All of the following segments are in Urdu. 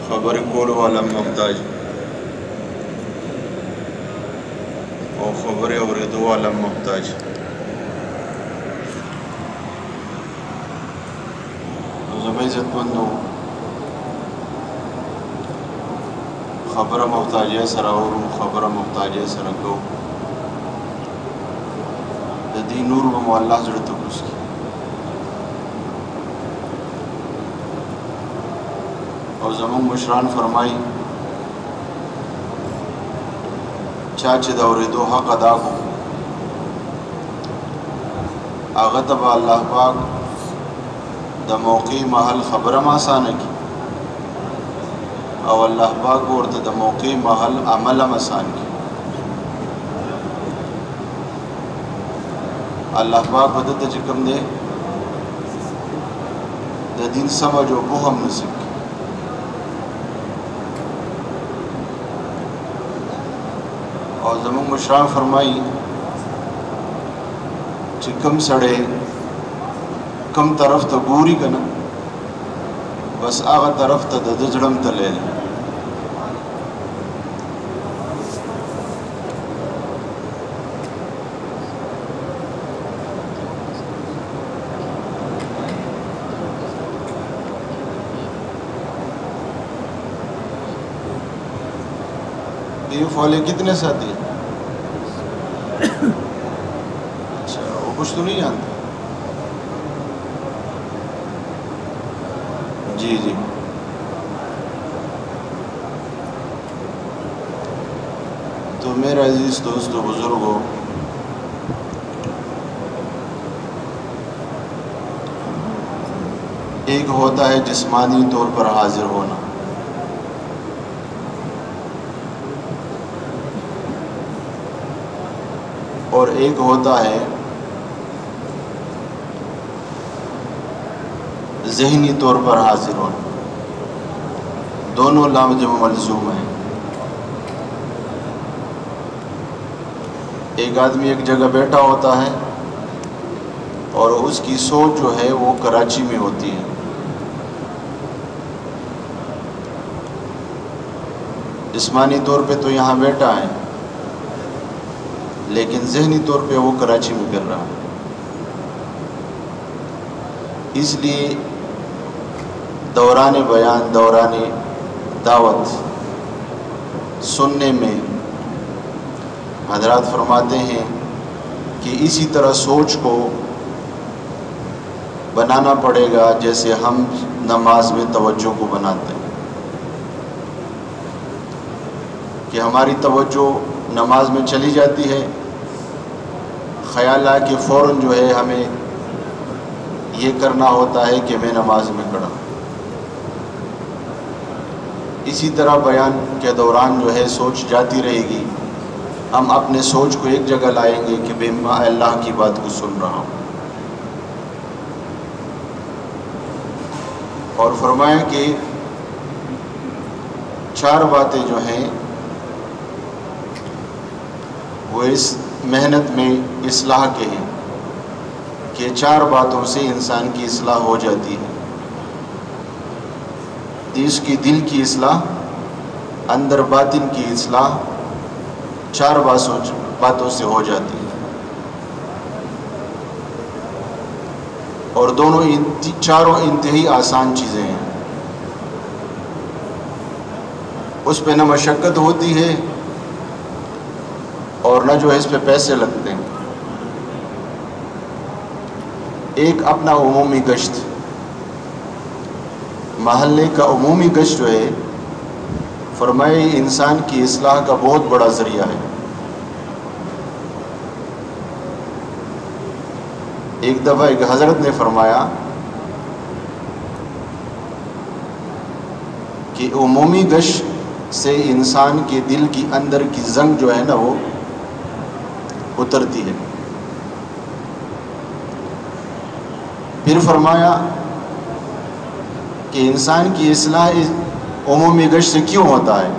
خبر کول والا محتاج اور خبر اوریدو والا محتاج. زما عزت مندو خبر محتاجه سره اورو خبر محتاجه سره کو د دې نور به مو الله زړه ته کوز کړي او زموږ مشران فرمایي چا چې د اورېدو حق ادا کړو هغه ته به الله پاک د موقع محل خبره هم آسانه کړي او الله پاک ورته د موقع محل عمل هم آسان کړي. الله پاک به دته چې کوم دی د دین سمجھ او پوهه هم نصیب کړي. او زموږ مشران فرمایي چې کوم سړی کوم طرف ته ګوري که نه بس هغه طرف ته د ده زړه هم تللی دی. یہ فالے کتنے ساتھی ہیں؟ اچھا وہ کچھ تو نہیں جانتے؟ جی جی تو میرے عزیز دوستو بزرگوں ایک ہوتا ہے جسمانی طور پر حاضر ہونا اور ایک ہوتا ہے ذہنی طور پر حاضر ہونا. دونوں لازم و ملزوم ہیں. ایک آدمی ایک جگہ بیٹھا ہوتا ہے اور اس کی سوچ جو ہے وہ کراچی میں ہوتی ہے. جسمانی طور پہ تو یہاں بیٹھا ہے لیکن ذہنی طور پہ وہ کراچی میں کر رہا ہے. اس لیے دوران بیان دوران دعوت سننے میں حضرات فرماتے ہیں کہ اسی طرح سوچ کو بنانا پڑے گا جیسے ہم نماز میں توجہ کو بناتے ہیں کہ ہماری توجہ نماز میں چلی جاتی ہے خیال آ کہ فوراً جو ہے ہمیں یہ کرنا ہوتا ہے کہ میں نماز میں کھڑا. اسی طرح بیان کے دوران جو ہے سوچ جاتی رہے گی. ہم اپنے سوچ کو ایک جگہ لائیں گے کہ میں اللہ کی بات کو سن رہا ہوں. اور فرمایا کہ 4 باتیں جو ہیں وہ اس محنت میں اصلاح کے ہیں کہ 4 باتوں سے انسان کی اصلاح ہو جاتی ہے. اس کی دل کی اصلاح اندر باطن کی اصلاح 4 باتوں سے ہو جاتی ہے. اور دونوں چاروں انتہائی آسان چیزیں ہیں. اس پہ نہ مشقت ہوتی ہے اور نہ جو ہے اس پہ پیسے لگتے ہیں. ایک اپنا عمومی گشت محلے کا عمومی گشت جو ہے فرمائے انسان کی اصلاح کا بہت بڑا ذریعہ ہے. ایک دفعہ ایک حضرت نے فرمایا کہ عمومی گشت سے انسان کے دل کی اندر کی زنگ جو ہے نا وہ اترتی ہے. پھر فرمایا کہ انسان کی اصلاح عمومی گشت سے کیوں ہوتا ہے؟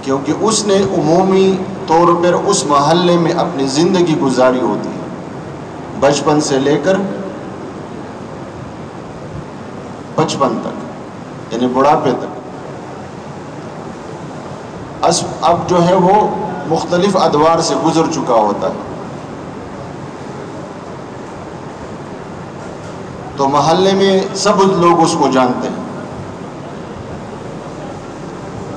کیونکہ اس نے عمومی طور پر اس محلے میں اپنی زندگی گزاری ہوتی ہے بچپن سے لے کر 55 تک، یعنی بڑھاپے تک۔ اب جو ہے وہ مختلف ادوار سے گزر چکا ہوتا ہے، تو محلے میں سب لوگ اس کو جانتے ہیں۔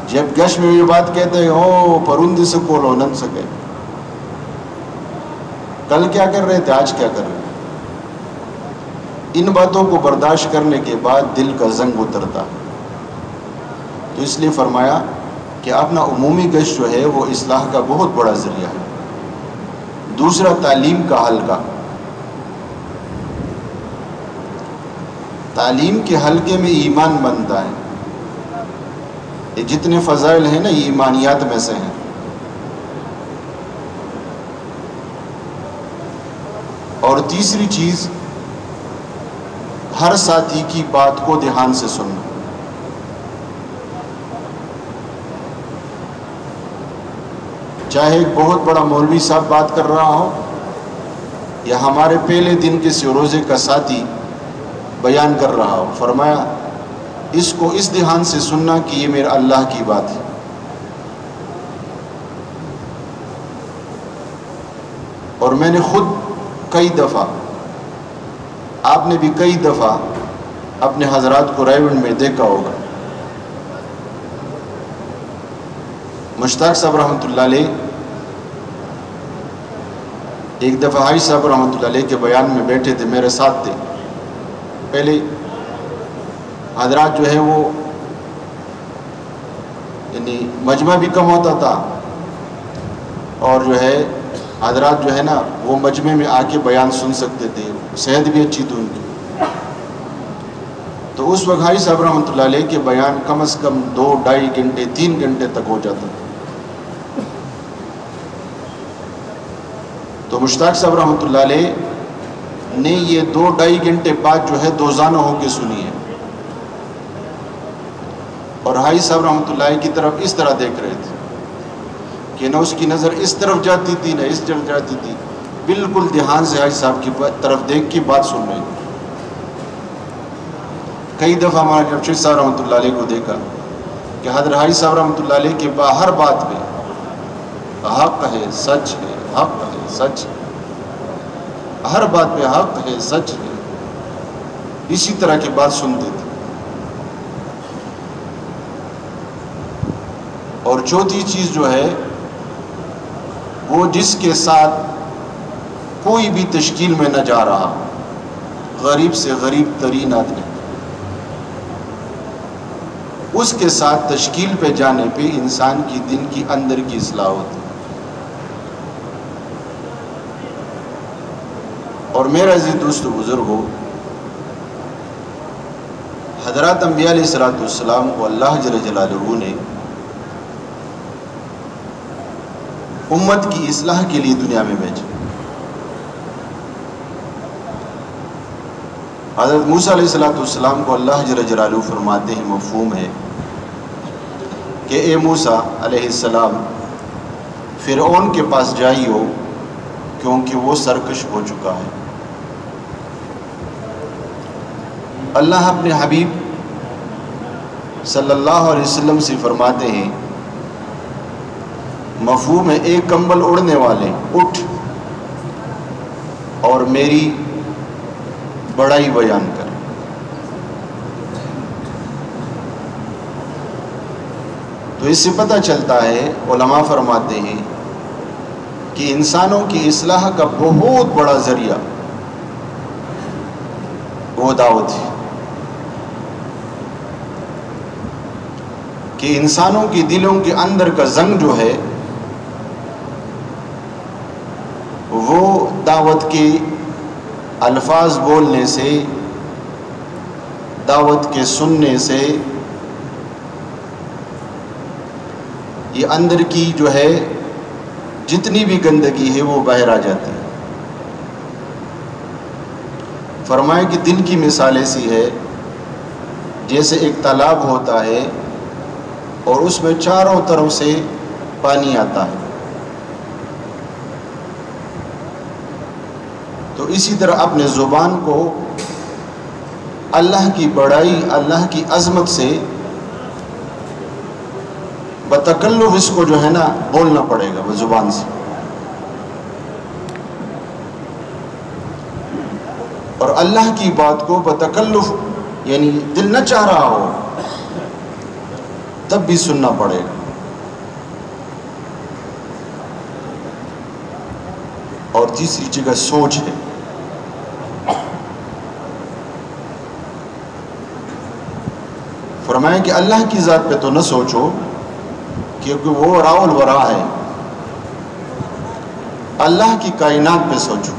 جب گش میں یہ بات کہتے ہیں او پرندے سے کولو نن سکے، کل کیا کر رہے تھے، آج کیا کر رہے ہیں۔ ان باتوں کو برداشت کرنے کے بعد دل کا زنگ اترتا، تو اس لیے فرمایا کہ اپنا عمومی گشت جو ہے وہ اصلاح کا بہت بڑا ذریعہ ہے۔ دوسرا، تعلیم کا حلقہ۔ تعلیم کے حلقے میں ایمان بنتا ہے، یہ جتنے فضائل ہیں نا یہ ایمانیات میں سے ہیں۔ اور تیسری چیز، ہر ساتھی کی بات کو دھیان سے سننا۔ چاہے ایک بہت بڑا مولوی صاحب بات کر رہا ہو یا ہمارے پہلے دن کے روزے کا ساتھی بیان کر رہا ہو، فرمایا اس کو اس دھیان سے سننا کہ یہ میرا اللہ کی بات ہے۔ اور میں نے خود کئی دفعہ، آپ نے بھی کئی دفعہ اپنے حضرات کو رائیونڈ میں دیکھا ہوگا۔ مشتاق صاحب رحمۃ اللہ علیہ ایک دفعہ حاجی صاحب رحمۃ اللہ علیہ کے بیان میں بیٹھے تھے، میرے ساتھ تھے۔ پہلے حضرات جو ہے وہ یعنی مجمع بھی کم ہوتا تھا، اور جو ہے حضرات جو ہے نا وہ مجمع میں آ کے بیان سن سکتے تھے، صحت بھی اچھی تھی ان کی۔ تو اس وقت حاجی صاحب رحمۃ اللہ علیہ کے بیان کم از کم 2 ڈھائی گھنٹے 3 گھنٹے تک ہو جاتا تھا۔ تو مشتاق صاحب رحمۃ اللہ علیہ نے یہ 2 ڈھائی گھنٹے بعد جو ہے دوزانہ ہو کے سنی ہے، اور حاجی صاحب رحمۃ اللہ علیہ کی طرف اس طرح دیکھ رہے تھے کہ نہ اس کی نظر اس طرف جاتی تھی نہ اس طرف جاتی تھی، بالکل دھیان سے حاجی صاحب کی طرف دیکھ کے بات سن رہے تھے۔ کئی دفعہ ہمارے جمشید صاحب رحمۃ اللہ علیہ کو دیکھا کہ حضرت حاجی صاحب رحمۃ اللہ علیہ کے ہر بات پہ حق ہے، سچ ہے، حق ہے، سچ ہے، ہر بات پہ حق ہے، سچ ہے، اسی طرح کی بات سنتے تھے۔ اور چوتھی چیز جو ہے وہ جس کے ساتھ کوئی بھی تشکیل میں نہ جا رہا، غریب سے غریب ترین آدمی، اس کے ساتھ تشکیل پہ جانے پہ انسان کی دل کی اندر کی اصلاح ہوتی ہے۔ اور میرا عزیز دوست و بزرگو، حضرات انبیاء علیہ السلام کو اللہ جل جلالہ نے امت کی اصلاح کے لیے دنیا میں بھیجا۔ حضرت موسیٰ علیہ السلام کو اللہ جل جلالہ فرماتے ہیں، مفہوم ہے کہ اے موسیٰ علیہ السلام فرعون کے پاس جائیو کیونکہ وہ سرکش ہو چکا ہے۔ اللہ اپنے حبیب صلی اللہ علیہ وسلم سے فرماتے ہیں، مفہوم ہے ایک کمبل اڑنے والے اٹھ اور میری بڑائی بیان کر۔ تو اس سے پتہ چلتا ہے، علماء فرماتے ہیں کہ انسانوں کی اصلاح کا بہت بڑا ذریعہ وہ دعوت ہے، کہ انسانوں کی دلوں کے اندر کا زنگ جو ہے وہ دعوت کے الفاظ بولنے سے، دعوت کے سننے سے یہ اندر کی جو ہے جتنی بھی گندگی ہے وہ باہر آ جاتی ہے۔ فرمائے کہ دل کی مثال ایسی ہے جیسے ایک تالاب ہوتا ہے اور اس میں چاروں طرف سے پانی آتا ہے، تو اسی طرح اپنے زبان کو اللہ کی بڑائی، اللہ کی عظمت سے بتکلف اس کو جو ہے نا بولنا پڑے گا وہ زبان سے، اور اللہ کی بات کو بتکلف یعنی دل نہ چاہ رہا ہو تب بھی سننا پڑے گا۔ اور تیسری جگہ سوچ ہے۔ فرمایا کہ اللہ کی ذات پہ تو نہ سوچو کیونکہ وہ راول ورا ہے، اللہ کی کائنات پہ سوچو۔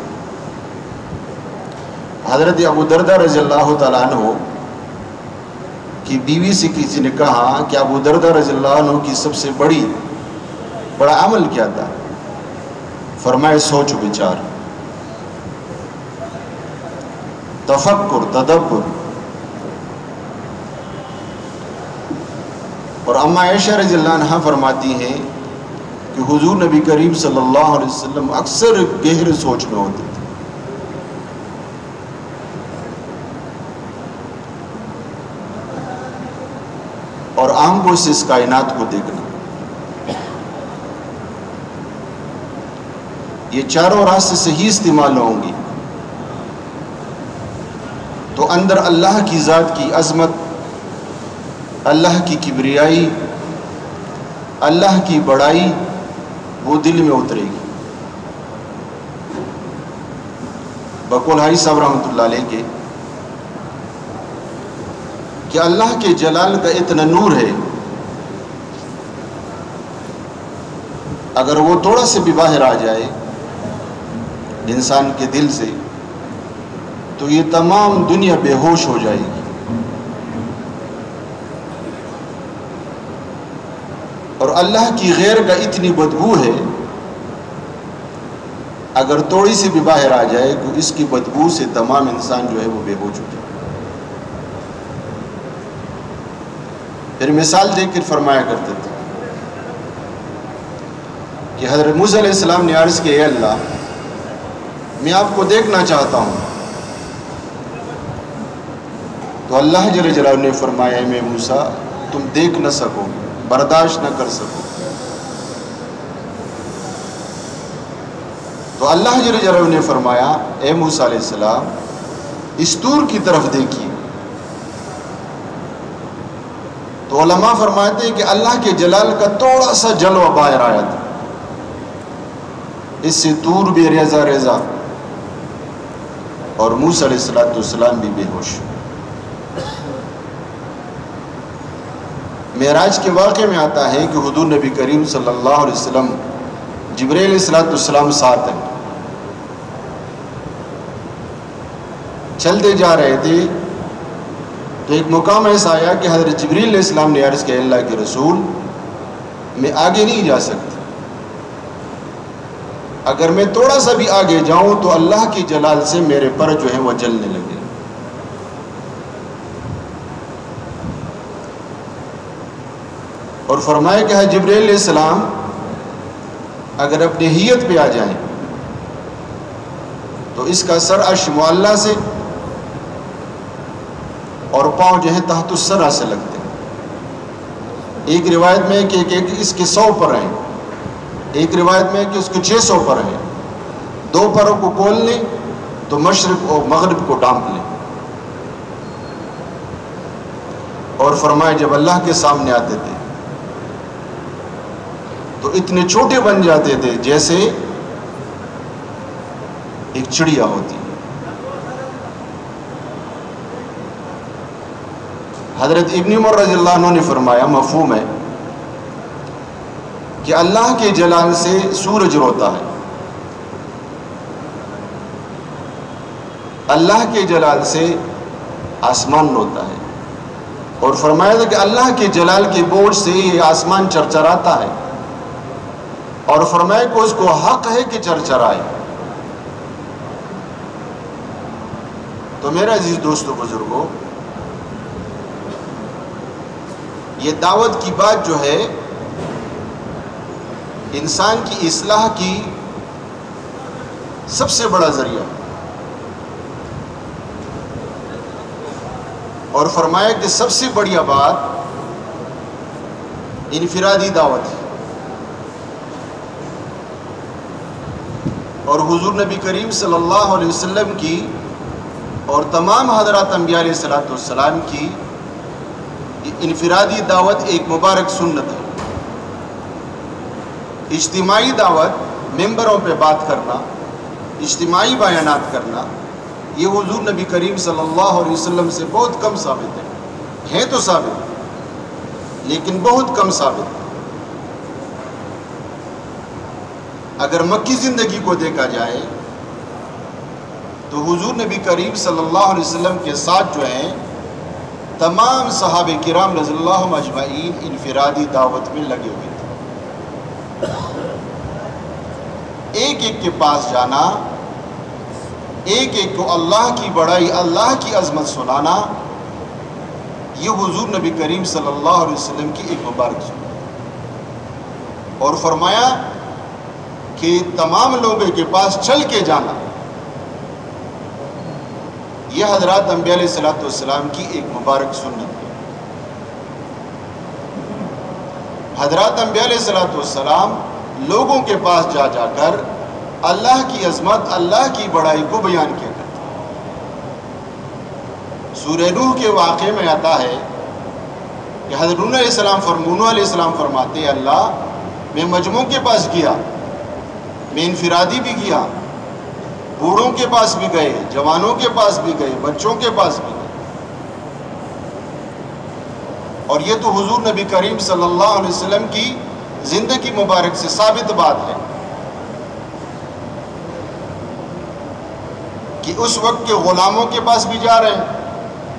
حضرت ابو دردہ رضی اللہ تعالیٰ عنہ کی بیوی سے کسی نے کہا کہ ابو دردہ رضی اللہ عنہ کی سب سے بڑا عمل کیا تھا؟ فرمائے سوچ بچار، تفکر، تدبر۔ اور اما عائشہ رضی اللہ عنہ فرماتی ہیں کہ حضور نبی کریم صلی اللہ علیہ وسلم اکثر گہرے سوچ میں ہوتے تھے، اور آنکھوں سے اس کائنات کو دیکھنا۔ یہ چاروں راستے صحیح استعمال ہوں گی تو اندر اللہ کی ذات کی عظمت، اللہ کی کبریائی، اللہ کی بڑائی وہ دل میں اترے گی۔ بقول حاجی صاحب رحمۃ اللہ علیہ کے کہ اللہ کے جلال کا اتنا نور ہے، اگر وہ تھوڑا سے بھی باہر آ جائے انسان کے دل سے تو یہ تمام دنیا بے ہوش ہو جائے گی۔ اور اللہ کی غیر کا اتنی بدبو ہے، اگر تھوڑی سی بھی باہر آ جائے تو اس کی بدبو سے تمام انسان جو ہے وہ بے ہوش ہو جائے۔ پھر مثال دے کر فرمایا کرتے تھے کہ حضرت موسیٰ علیہ السلام نے عرض کیا، اے اللہ میں آپ کو دیکھنا چاہتا ہوں، تو اللہ جل جلالہ نے فرمایا اے موسیٰ تم دیکھ نہ سکو، برداشت نہ کر سکو۔ تو اللہ جل جلالہ نے فرمایا اے موسیٰ علیہ السلام اس طور کی طرف دیکھیے۔ تو علماء فرماتے ہیں کہ اللہ کے جلال کا تھوڑا سا جلوہ باہر آیا تھا، اس سے طور بھی ریزہ ریزہ اور موسیٰ علیہ السلام بھی بے ہوش۔ معراج کے واقعے میں آتا ہے کہ حضور نبی کریم صلی اللہ علیہ وسلم جبرائیل علیہ السلام ساتھ ہیں، چلتے جا رہے تھے تو ایک مقام ایسا آیا کہ حضرت جبرائیل علیہ السلام نے عرض کیا اللہ کے رسول میں آگے نہیں جا سکتی، اگر میں تھوڑا سا بھی آگے جاؤں تو اللہ کی جلال سے میرے پر جو ہے وہ جلنے لگے۔ اور فرمایا کہ جبرائیل علیہ السلام اگر اپنی ہیئت پہ آ جائیں تو اس کا سر عرش معلیٰ سے اور پاؤں جو ہے تحت الثری سے لگتے ہیں۔ ایک روایت میں کہ اس کے 100 پر ہیں، ایک روایت میں کہ اس کے 600 پر ہیں، 2 پروں کو کھول لیں تو مشرق اور مغرب کو ڈانپ لیں۔ اور فرمایا جب اللہ کے سامنے آتے تھے تو اتنے چھوٹے بن جاتے تھے جیسے ایک چڑیا ہوتی۔ حضرت ابن عمر رضی اللہ عنہ نے فرمایا مفہوم ہے کہ اللہ کے جلال سے سورج روتا ہے، اللہ کے جلال سے آسمان روتا ہے، اور فرمایا تھا کہ اللہ کے جلال کے بوجھ سے یہ آسمان چرچراتا ہے، اور فرمایا کہ اس کو حق ہے کہ چرچرائے۔ تو میرے عزیز دوستو بزرگوں، یہ دعوت کی بات جو ہے انسان کی اصلاح کی سب سے بڑا ذریعہ۔ اور فرمایا کہ سب سے بڑی بات انفرادی دعوت ہے. اور حضور نبی کریم صلی اللہ علیہ وسلم کی اور تمام حضرات انبیاء علیہ السلام کی انفرادی دعوت ایک مبارک سنت ہے. اجتماعی دعوت، ممبروں پہ بات کرنا، اجتماعی بیانات کرنا، یہ حضور نبی کریم صلی اللہ علیہ وسلم سے بہت کم ثابت ہے تو ثابت لیکن بہت کم ثابت ہے. اگر مکی زندگی کو دیکھا جائے تو حضور نبی کریم صلی اللہ علیہ وسلم کے ساتھ جو ہیں تمام صحابہ کرام رضی اللہ عنہم اجمعین انفرادی دعوت میں لگے ہوئے تھے. ایک ایک کے پاس جانا، ایک ایک کو اللہ کی بڑائی، اللہ کی عظمت سنانا، یہ حضور نبی کریم صلی اللہ علیہ وسلم کی ایک مبارک سنت. اور فرمایا کہ تمام لوگوں کے پاس چل کے جانا، یہ حضرات انبیاء علیہ السلام کی ایک مبارک سنت ہے. حضرات انبیاء علیہ السلام لوگوں کے پاس جا جا کر اللہ کی عظمت، اللہ کی بڑائی کو بیان کیا کرتے ہیں. سورہ نوح کے واقعے میں آتا ہے کہ حضرت نوح علیہ السلام فرماتے ہیں اللہ میں مجموعوں کے پاس گیا، میں انفرادی بھی گیا، بوڑھوں کے پاس بھی گئے، جوانوں کے پاس بھی گئے، بچوں کے پاس بھی گئے. اور یہ تو حضور نبی کریم صلی اللہ علیہ وسلم کی زندگی مبارک سے ثابت بات ہے کہ اس وقت کے غلاموں کے پاس بھی جا رہے ہیں.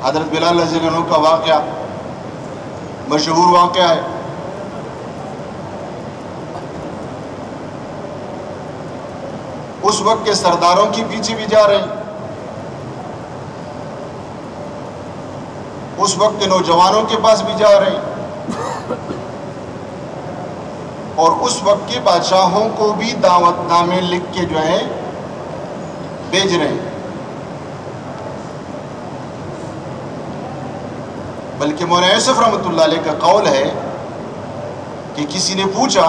حضرت بلال رضی اللہ عنہ کا واقعہ مشہور واقعہ ہے. اس وقت کے سرداروں کے پیچھے بھی جا رہے ہیں، اس وقت کے نوجوانوں کے پاس بھی جا رہے ہیں، اور اس وقت کے بادشاہوں کو بھی دعوت نامے لکھ کے جو ہے بھیج رہے ہیں. بلکہ مولانا یوسف رحمۃ اللہ علیہ کا قول ہے کہ کسی نے پوچھا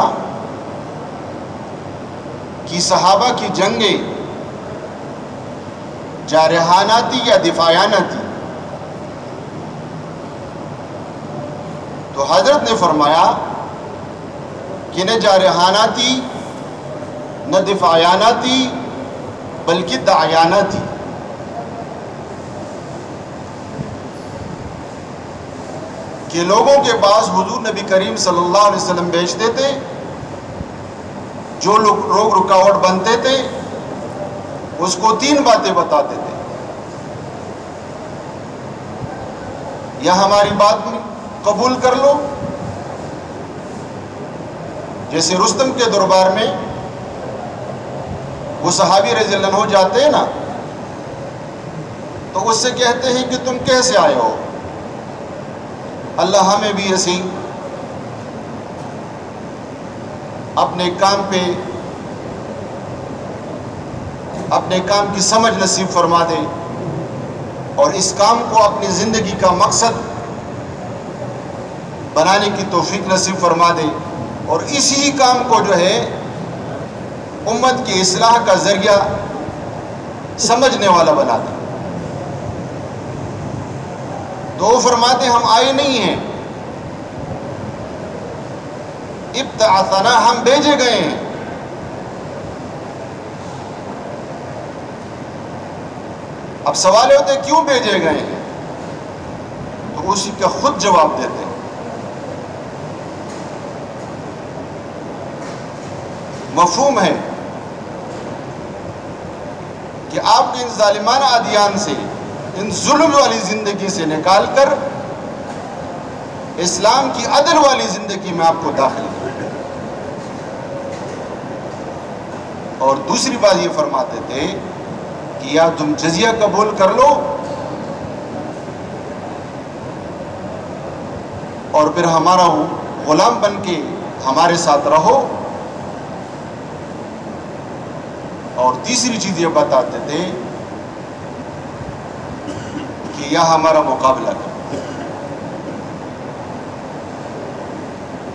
کہ صحابہ کی جنگیں جارحانہ تھی یا دفاعیانہ تھی؟ تو حضرت نے فرمایا کہ نہ جارحانہ تھی نہ دفاعیانہ تھی بلکہ داعیانہ تھی. کہ لوگوں کے پاس حضور نبی کریم صلی اللہ علیہ وسلم بھیجتے تھے، جو لوگ رکاوٹ بنتے تھے اس کو 3 باتیں بتاتے تھے: یا ہماری بات قبول کر لو، جیسے رستم کے دربار میں وہ صحابی رضی اللہ عنہ جاتے ہیں نا تو اس سے کہتے ہیں کہ تم کیسے آئے ہو؟ اللہ ہمیں بھی ایسی اپنے کام کی سمجھ نصیب فرما دے اور اس کام کو اپنی زندگی کا مقصد بنانے کی توفیق نصیب فرما دے اور اسی کام کو جو ہے امت کی اصلاح کا ذریعہ سمجھنے والا بنا دے. تو وہ فرماتے ہم آئے نہیں ہیں، ابتعثنا، ہم بھیجے گئے ہیں. اب سوال ہوتے کیوں بھیجے گئے ہیں؟ تو اسی کا خود جواب دیتے ہیں. مفہوم ہے کہ آپ کو ان ظالمانہ ادیان سے، ان ظلم والی زندگی سے نکال کر اسلام کی عدل والی زندگی میں آپ کو داخل کر. اور دوسری بات یہ فرماتے تھے کہ یا تم جزیہ قبول کر لو اور پھر ہمارا غلام بن کے ہمارے ساتھ رہو، اور تیسری چیز یہ بتاتے تھے کہ یا ہمارا مقابلہ کرو.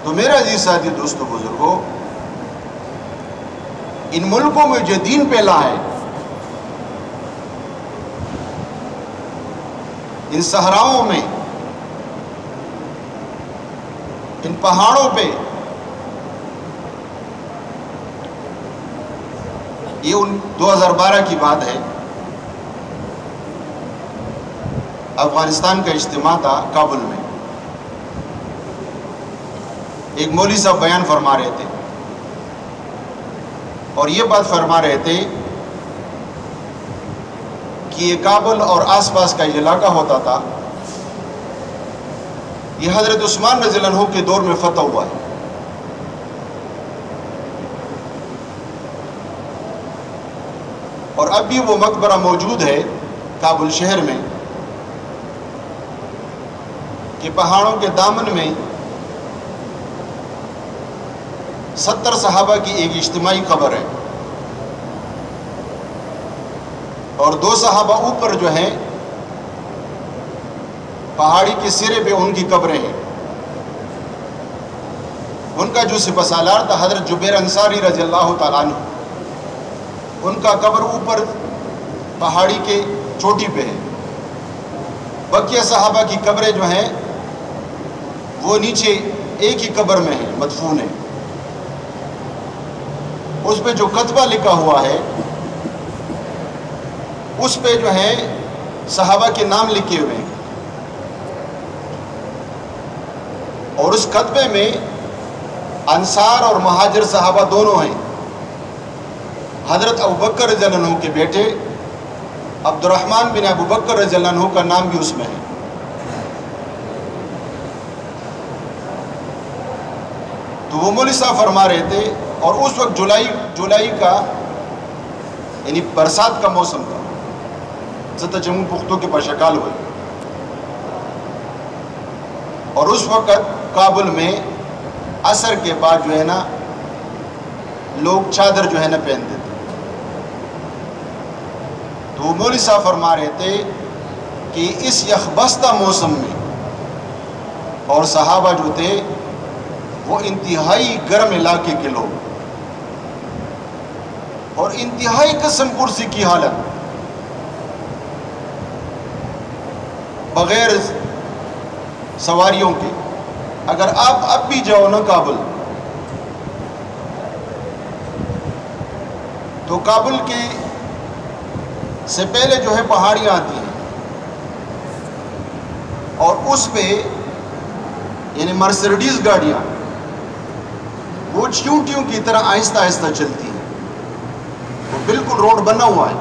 تو میرا عزیز ساتھی دوستو بزرگوں، ان ملکوں میں جو دین پھیلا ہے، ان صحراؤں میں، ان پہاڑوں پہ، یہ 2012 کی بات ہے، افغانستان کا اجتماع تھا کابل میں۔ ایک مولوی صاحب بیان فرما رہے تھے اور یہ بات فرما رہے تھے کہ یہ کابل اور آس پاس کا علاقہ ہوتا تھا، یہ حضرت عثمان رضی اللہ عنہ کے دور میں فتح ہوا ہے۔ اور اب بھی وہ مقبرہ موجود ہے کابل شہر میں کہ پہاڑوں کے دامن میں 70 صحابہ کی ایک اجتماعی قبر ہے، اور 2 صحابہ اوپر جو ہیں پہاڑی کے سرے پہ ان کی قبریں ہیں۔ ان کا جو سپہ سالار تھا حضرت جبیر انصاری رضی اللہ تعالیٰ عنہ، ان کا قبر اوپر پہاڑی کے چوٹی پہ ہے۔ بقیہ صحابہ کی قبریں جو ہیں وہ نیچے ایک ہی قبر میں ہیں، مدفون ہیں۔ اس پہ جو کتبہ لکھا ہوا ہے اس پہ جو ہے صحابہ کے نام لکھے ہوئے ہیں، اور اس کتبے میں انصار اور مہاجر صحابہ دونوں ہیں۔ حضرت ابوبکر رضی اللہ عنہ کے بیٹے عبد الرحمن بن ابو بکر رضی اللہ عنہ کا نام بھی اس میں ہے۔ تو وہ مولوی صاحب فرما رہے تھے، اور اس وقت جولائی کا یعنی برسات کا موسم تھا، زدہ جموں پختوں کے پشکال ہوئے، اور اس وقت کابل میں عصر کے بعد جو ہے نا لوگ چادر جو ہے نا پہنتے تھے۔ تو وہ مولوی صاحب فرما رہے تھے کہ اس یخبستہ موسم میں، اور صحابہ جو تھے وہ انتہائی گرم علاقے کے لوگ، اور انتہائی قسم پرسی کی حالت، بغیر سواریوں کے۔ اگر آپ اب بھی جاؤ نا کابل، تو کابل کے سے پہلے جو ہے پہاڑیاں آتی ہیں، اور اس پہ یعنی مرسڈیز گاڑیاں وہ چیونٹیوں کی طرح آہستہ آہستہ چلتی ہیں، وہ بالکل روڈ بنا ہوا ہے،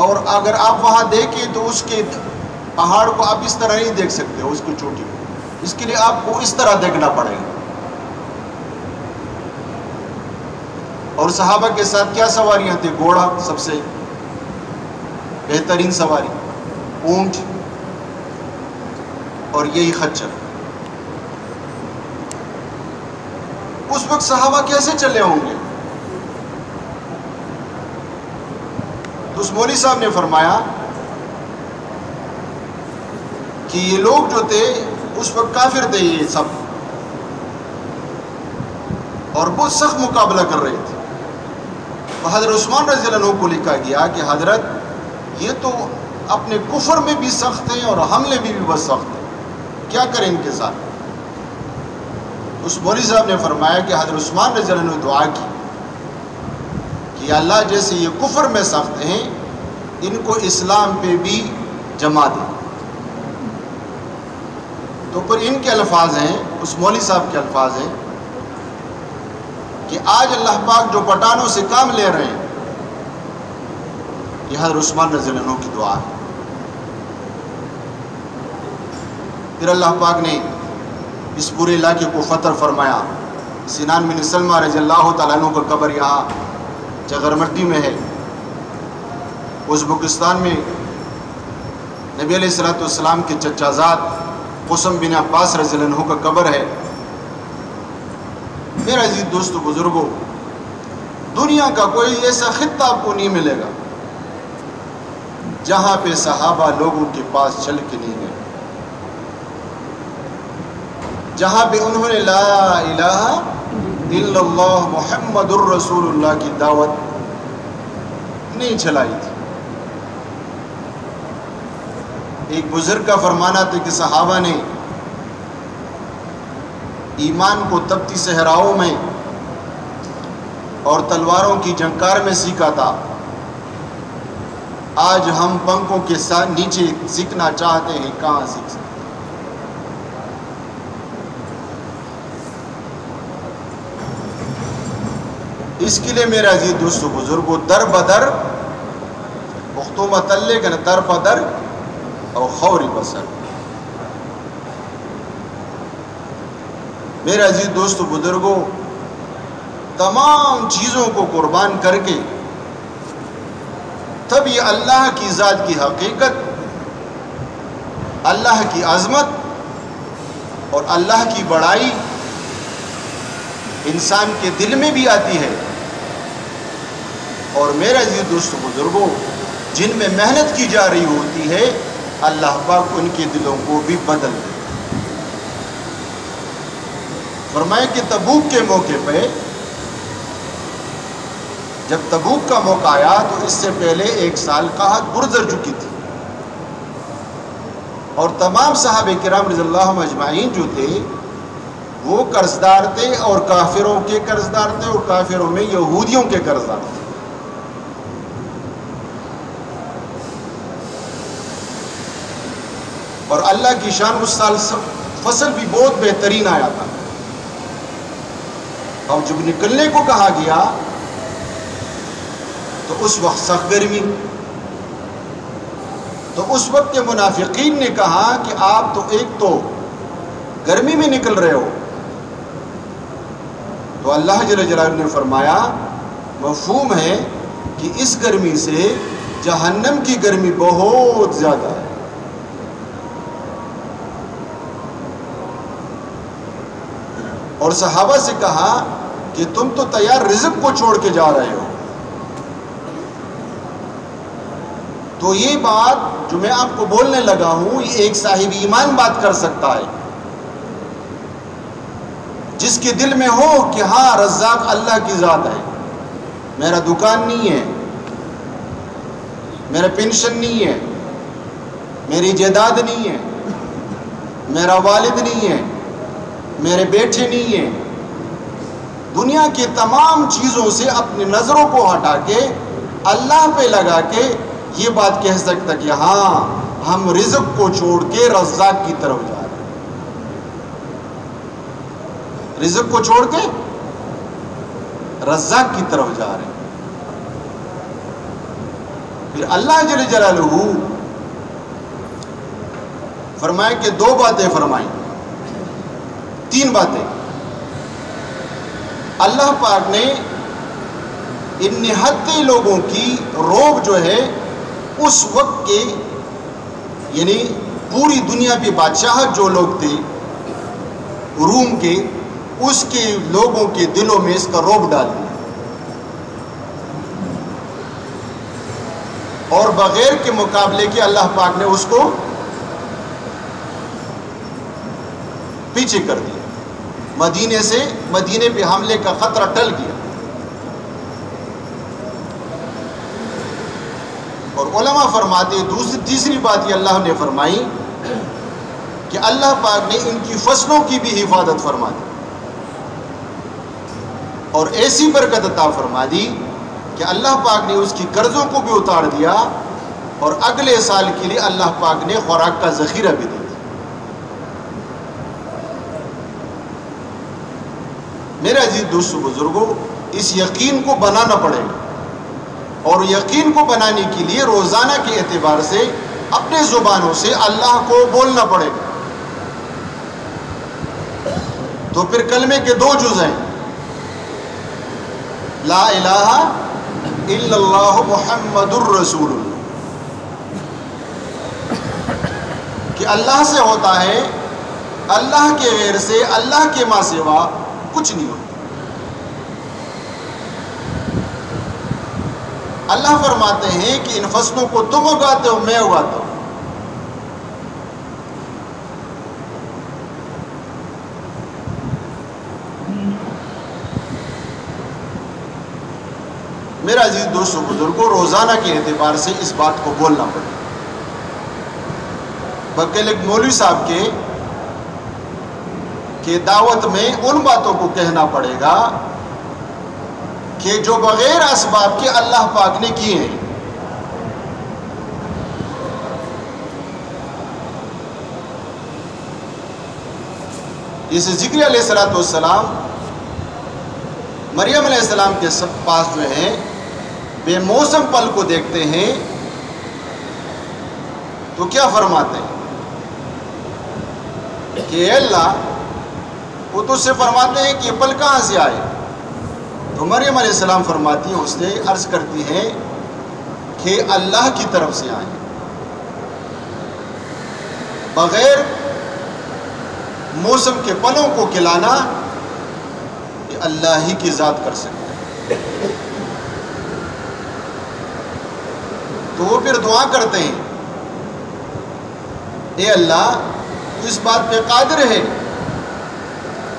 اور اگر آپ وہاں دیکھیں تو اس کے پہاڑ کو آپ اس طرح نہیں دیکھ سکتے، اس کو چوٹی کو، اس کے لیے آپ کو اس طرح دیکھنا پڑے گا۔ اور صحابہ کے ساتھ کیا سواریاں تھیں؟ گھوڑا سب سے بہترین سواری، اونٹ، اور یہی خچر۔ اس وقت صحابہ کیسے چلے ہوں گے؟ تو اس مولوی صاحب نے فرمایا کہ یہ لوگ جو تھے اس وقت کافر تھے یہ سب، اور بہت سخت مقابلہ کر رہے تھے۔ تو حضرت عثمان رضی اللہ عنہ کو لکھا گیا کہ حضرت یہ تو اپنے کفر میں بھی سخت ہیں اور حملے میں بھی بہت سخت ہیں، کیا کریں ان کے ساتھ؟ اس مولوی صاحب نے فرمایا کہ حضرت عثمان رضی اللہ عنہ نے دعا کی کہ یا اللہ جیسے یہ کفر میں سخت ہیں ان کو اسلام پہ بھی جما دے۔ تو پھر ان کے الفاظ ہیں، اس مولوی صاحب کے الفاظ ہیں کہ آج اللہ پاک جو پٹھانوں سے کام لے رہے ہیں یہ حضرت عثمان رضی اللہ عنہ کی دعا ہے۔ پھر اللہ پاک نے اس پورے علاقے کو فتح فرمایا۔ سنان بن سلمہ رضی اللہ تعالیٰ عنہ کا قبر یہاں چغرمٹی میں ہے۔ ازبکستان میں نبی علیہ السلام کے چچا زاد قسم بن عباس رضی اللہ عنہ کا قبر ہے۔ میرے عزیز دوستو بزرگوں، دنیا کا کوئی ایسا خطہ آپ کو نہیں ملے گا جہاں پہ صحابہ لوگوں کے پاس چل کے نہیں گئے۔ جہاں پہ انہوں نے لا الہ الا اللہ محمد الرسول اللہ کی دعوت نہیں چلائی تھی۔ ایک بزرگ کا فرمانا تھا کہ صحابہ نے ایمان کو تپتی صحراؤں میں اور تلواروں کی جھنکار میں سیکھا تھا، آج ہم پنکھوں کے ساتھ نیچے سیکھنا چاہتے ہیں، کہاں سیکھ سکتے؟ اس کے لیے میرے عزیز دوستو بزرگوں، در بدر پختو متلے کہ در بدر اور خوری بسر، میرے عزیز دوستو بزرگوں، تمام چیزوں کو قربان کر کے تب یہ اللہ کی ذات کی حقیقت، اللہ کی عظمت اور اللہ کی بڑائی انسان کے دل میں بھی آتی ہے۔ اور میرے عزیز دوستو بزرگوں، جن میں محنت کی جا رہی ہوتی ہے اللہ پاک ان کے دلوں کو بھی بدل دے۔ فرمائے کہ تبوک کے موقع پہ جب تبوک کا موقع آیا تو اس سے پہلے 1 سال کا گزر چکی تھی، اور تمام صحابہ کرام رضی اللہ عنہم اجمعین جو تھے وہ قرضدار تھے، اور کافروں کے قرضدار تھے، اور کافروں میں یہودیوں کے قرضدار تھے۔ اور اللہ کی شان اس سال فصل بھی بہت بہترین آیا تھا۔ اب جب نکلنے کو کہا گیا تو اس وقت سخت گرمی، تو اس وقت کے منافقین نے کہا کہ آپ تو ایک تو گرمی میں نکل رہے ہو، تو اللہ جل جلالہ نے فرمایا مفہوم ہے کہ اس گرمی سے جہنم کی گرمی بہت زیادہ ہے۔ اور صحابہ سے کہا کہ تم تو تیار رزق کو چھوڑ کے جا رہے ہو۔ تو یہ بات جو میں آپ کو بولنے لگا ہوں یہ ایک صاحب ایمان بات کر سکتا ہے، جس کے دل میں ہو کہ ہاں رزاق اللہ کی ذات ہے، میرا دکان نہیں ہے، میرا پینشن نہیں ہے، میری جائیداد نہیں ہے، میرا والد نہیں ہے، میرے بیٹے نہیں ہیں، دنیا کی تمام چیزوں سے اپنی نظروں کو ہٹا کے اللہ پہ لگا کے یہ بات کہہ سکتا کہ ہاں ہم رزق کو چھوڑ کے رزاق کی طرف جا رہے ہیں، رزق کو چھوڑ کے رزاق کی طرف جا رہے ہیں۔ پھر اللہ جل جلالہ فرمائے کہ 2 باتیں فرمائیں، 3 باتیں۔ اللہ پاک نے ان نہتے لوگوں کی روب جو ہے اس وقت کے یعنی پوری دنیا پہ بادشاہ جو لوگ تھے روم کے، اس کے لوگوں کے دلوں میں اس کا روب ڈال دیا، اور بغیر کے مقابلے کے اللہ پاک نے اس کو پیچھے کر دیا، مدینے پہ حملے کا خطرہ ٹل گیا۔ اور علماء فرماتے تیسری بات یہ اللہ نے فرمائی کہ اللہ پاک نے ان کی فصلوں کی بھی حفاظت فرما دی، اور ایسی برکت عطا فرما دی کہ اللہ پاک نے اس کی قرضوں کو بھی اتار دیا، اور اگلے سال کے لیے اللہ پاک نے خوراک کا ذخیرہ بھی دیا۔ میرے عزیز دوستو بزرگوں، اس یقین کو بنانا پڑے گا، اور یقین کو بنانے کے لیے روزانہ کے اعتبار سے اپنے زبانوں سے اللہ کو بولنا پڑے گا۔ تو پھر کلمے کے 2 جز ہیں، لا الہ الا اللہ محمد الرسول اللہ، کہ اللہ سے ہوتا ہے، اللہ کے غیر سے، اللہ کے ماں سوا کچھ نہیں ہوتا۔ اللہ فرماتے ہیں کہ ان فصلوں کو تم اگاتے ہو، میں اگاتا ہوں۔ میرا عزیز دوستوں بزرگوں، روزانہ کے اعتبار سے اس بات کو بولنا پڑے. بلکہ ایک مولوی صاحب کہ دعوت میں ان باتوں کو کہنا پڑے گا کہ جو بغیر اسباب کے اللہ پاک نے کیے ہیں. جیسے ذکر علیہ السلام مریم علیہ السلام کے پاس جو ہیں بے موسم پل کو دیکھتے ہیں تو کیا فرماتے ہیں کہ اے اللہ، وہ تو اس سے فرماتے ہیں کہ یہ پل کہاں سے آئے؟ تو مریم علیہ السلام فرماتی ہیں، اس سے عرض کرتی ہیں کہ اللہ کی طرف سے آئے. بغیر موسم کے پلوں کو کھلانا یہ اللہ ہی کی ذات کر سکتے ہیں. تو وہ پھر دعا کرتے ہیں، اے اللہ، تو اس بات پہ قادر ہے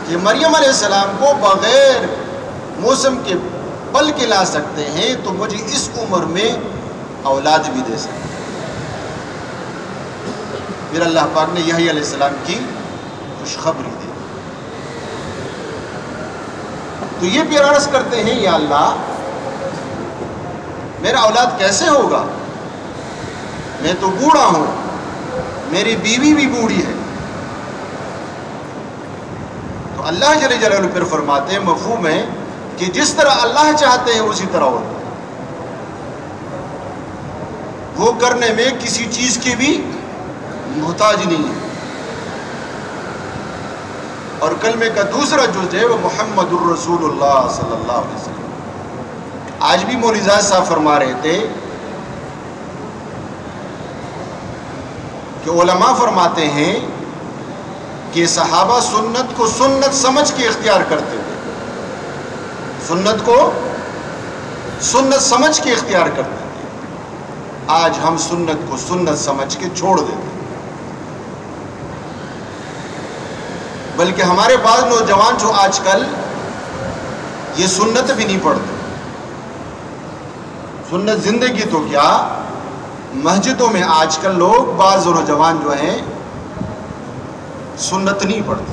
کہ مریم علیہ السلام کو بغیر موسم کے پل کھلا سکتے ہیں، تو مجھے اس عمر میں اولاد بھی دے سکتے ہیں. پھر اللہ پاک نے یحییٰ علیہ السلام کی خوشخبری دی. تو یہ پھر عرض کرتے ہیں، یا اللہ، میرا اولاد کیسے ہوگا؟ میں تو بوڑھا ہوں، میری بیوی بھی بوڑھی ہے. تو اللہ جل جلالہ پھر فرماتے ہیں، مفہوم ہے کہ جس طرح اللہ چاہتے ہیں اسی طرح ہوتا ہے. وہ کرنے میں کسی چیز کی بھی محتاج نہیں ہے. اور کلمے کا دوسرا جز ہے وہ محمد الرسول اللہ صلی اللہ علیہ وسلم. آج بھی مولوی زاہد صاحب فرما رہے تھے کہ علماء فرماتے ہیں کہ صحابہ سنت کو سنت سمجھ کے اختیار کرتے تھے. سنت کو سنت سمجھ کے اختیار کرتے تھے. آج ہم سنت کو سنت سمجھ کے چھوڑ دیتے ہیں. بلکہ ہمارے بعض نوجوان جو آج کل یہ سنت بھی نہیں پڑھتے. سنت زندگی تو کیا، مسجدوں میں آج کل لوگ، بعض نوجوان جو ہیں سنت نہیں پڑھتے.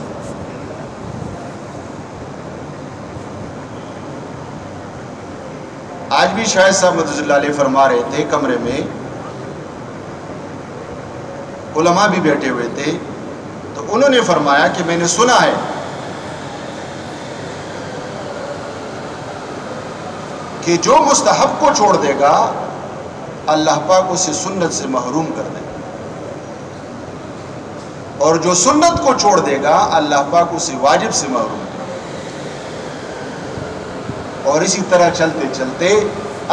آج بھی شاہد صاحب مدد اللہ علیہ فرما رہے تھے، کمرے میں علماء بھی بیٹھے ہوئے تھے، تو انہوں نے فرمایا کہ میں نے سنا ہے کہ جو مستحب کو چھوڑ دے گا اللہ پاک اسے سنت سے محروم کر دے گا، اور جو سنت کو چھوڑ دے گا اللہ پاک اسے واجب سے محروم کر دے گا. اور اسی طرح چلتے چلتے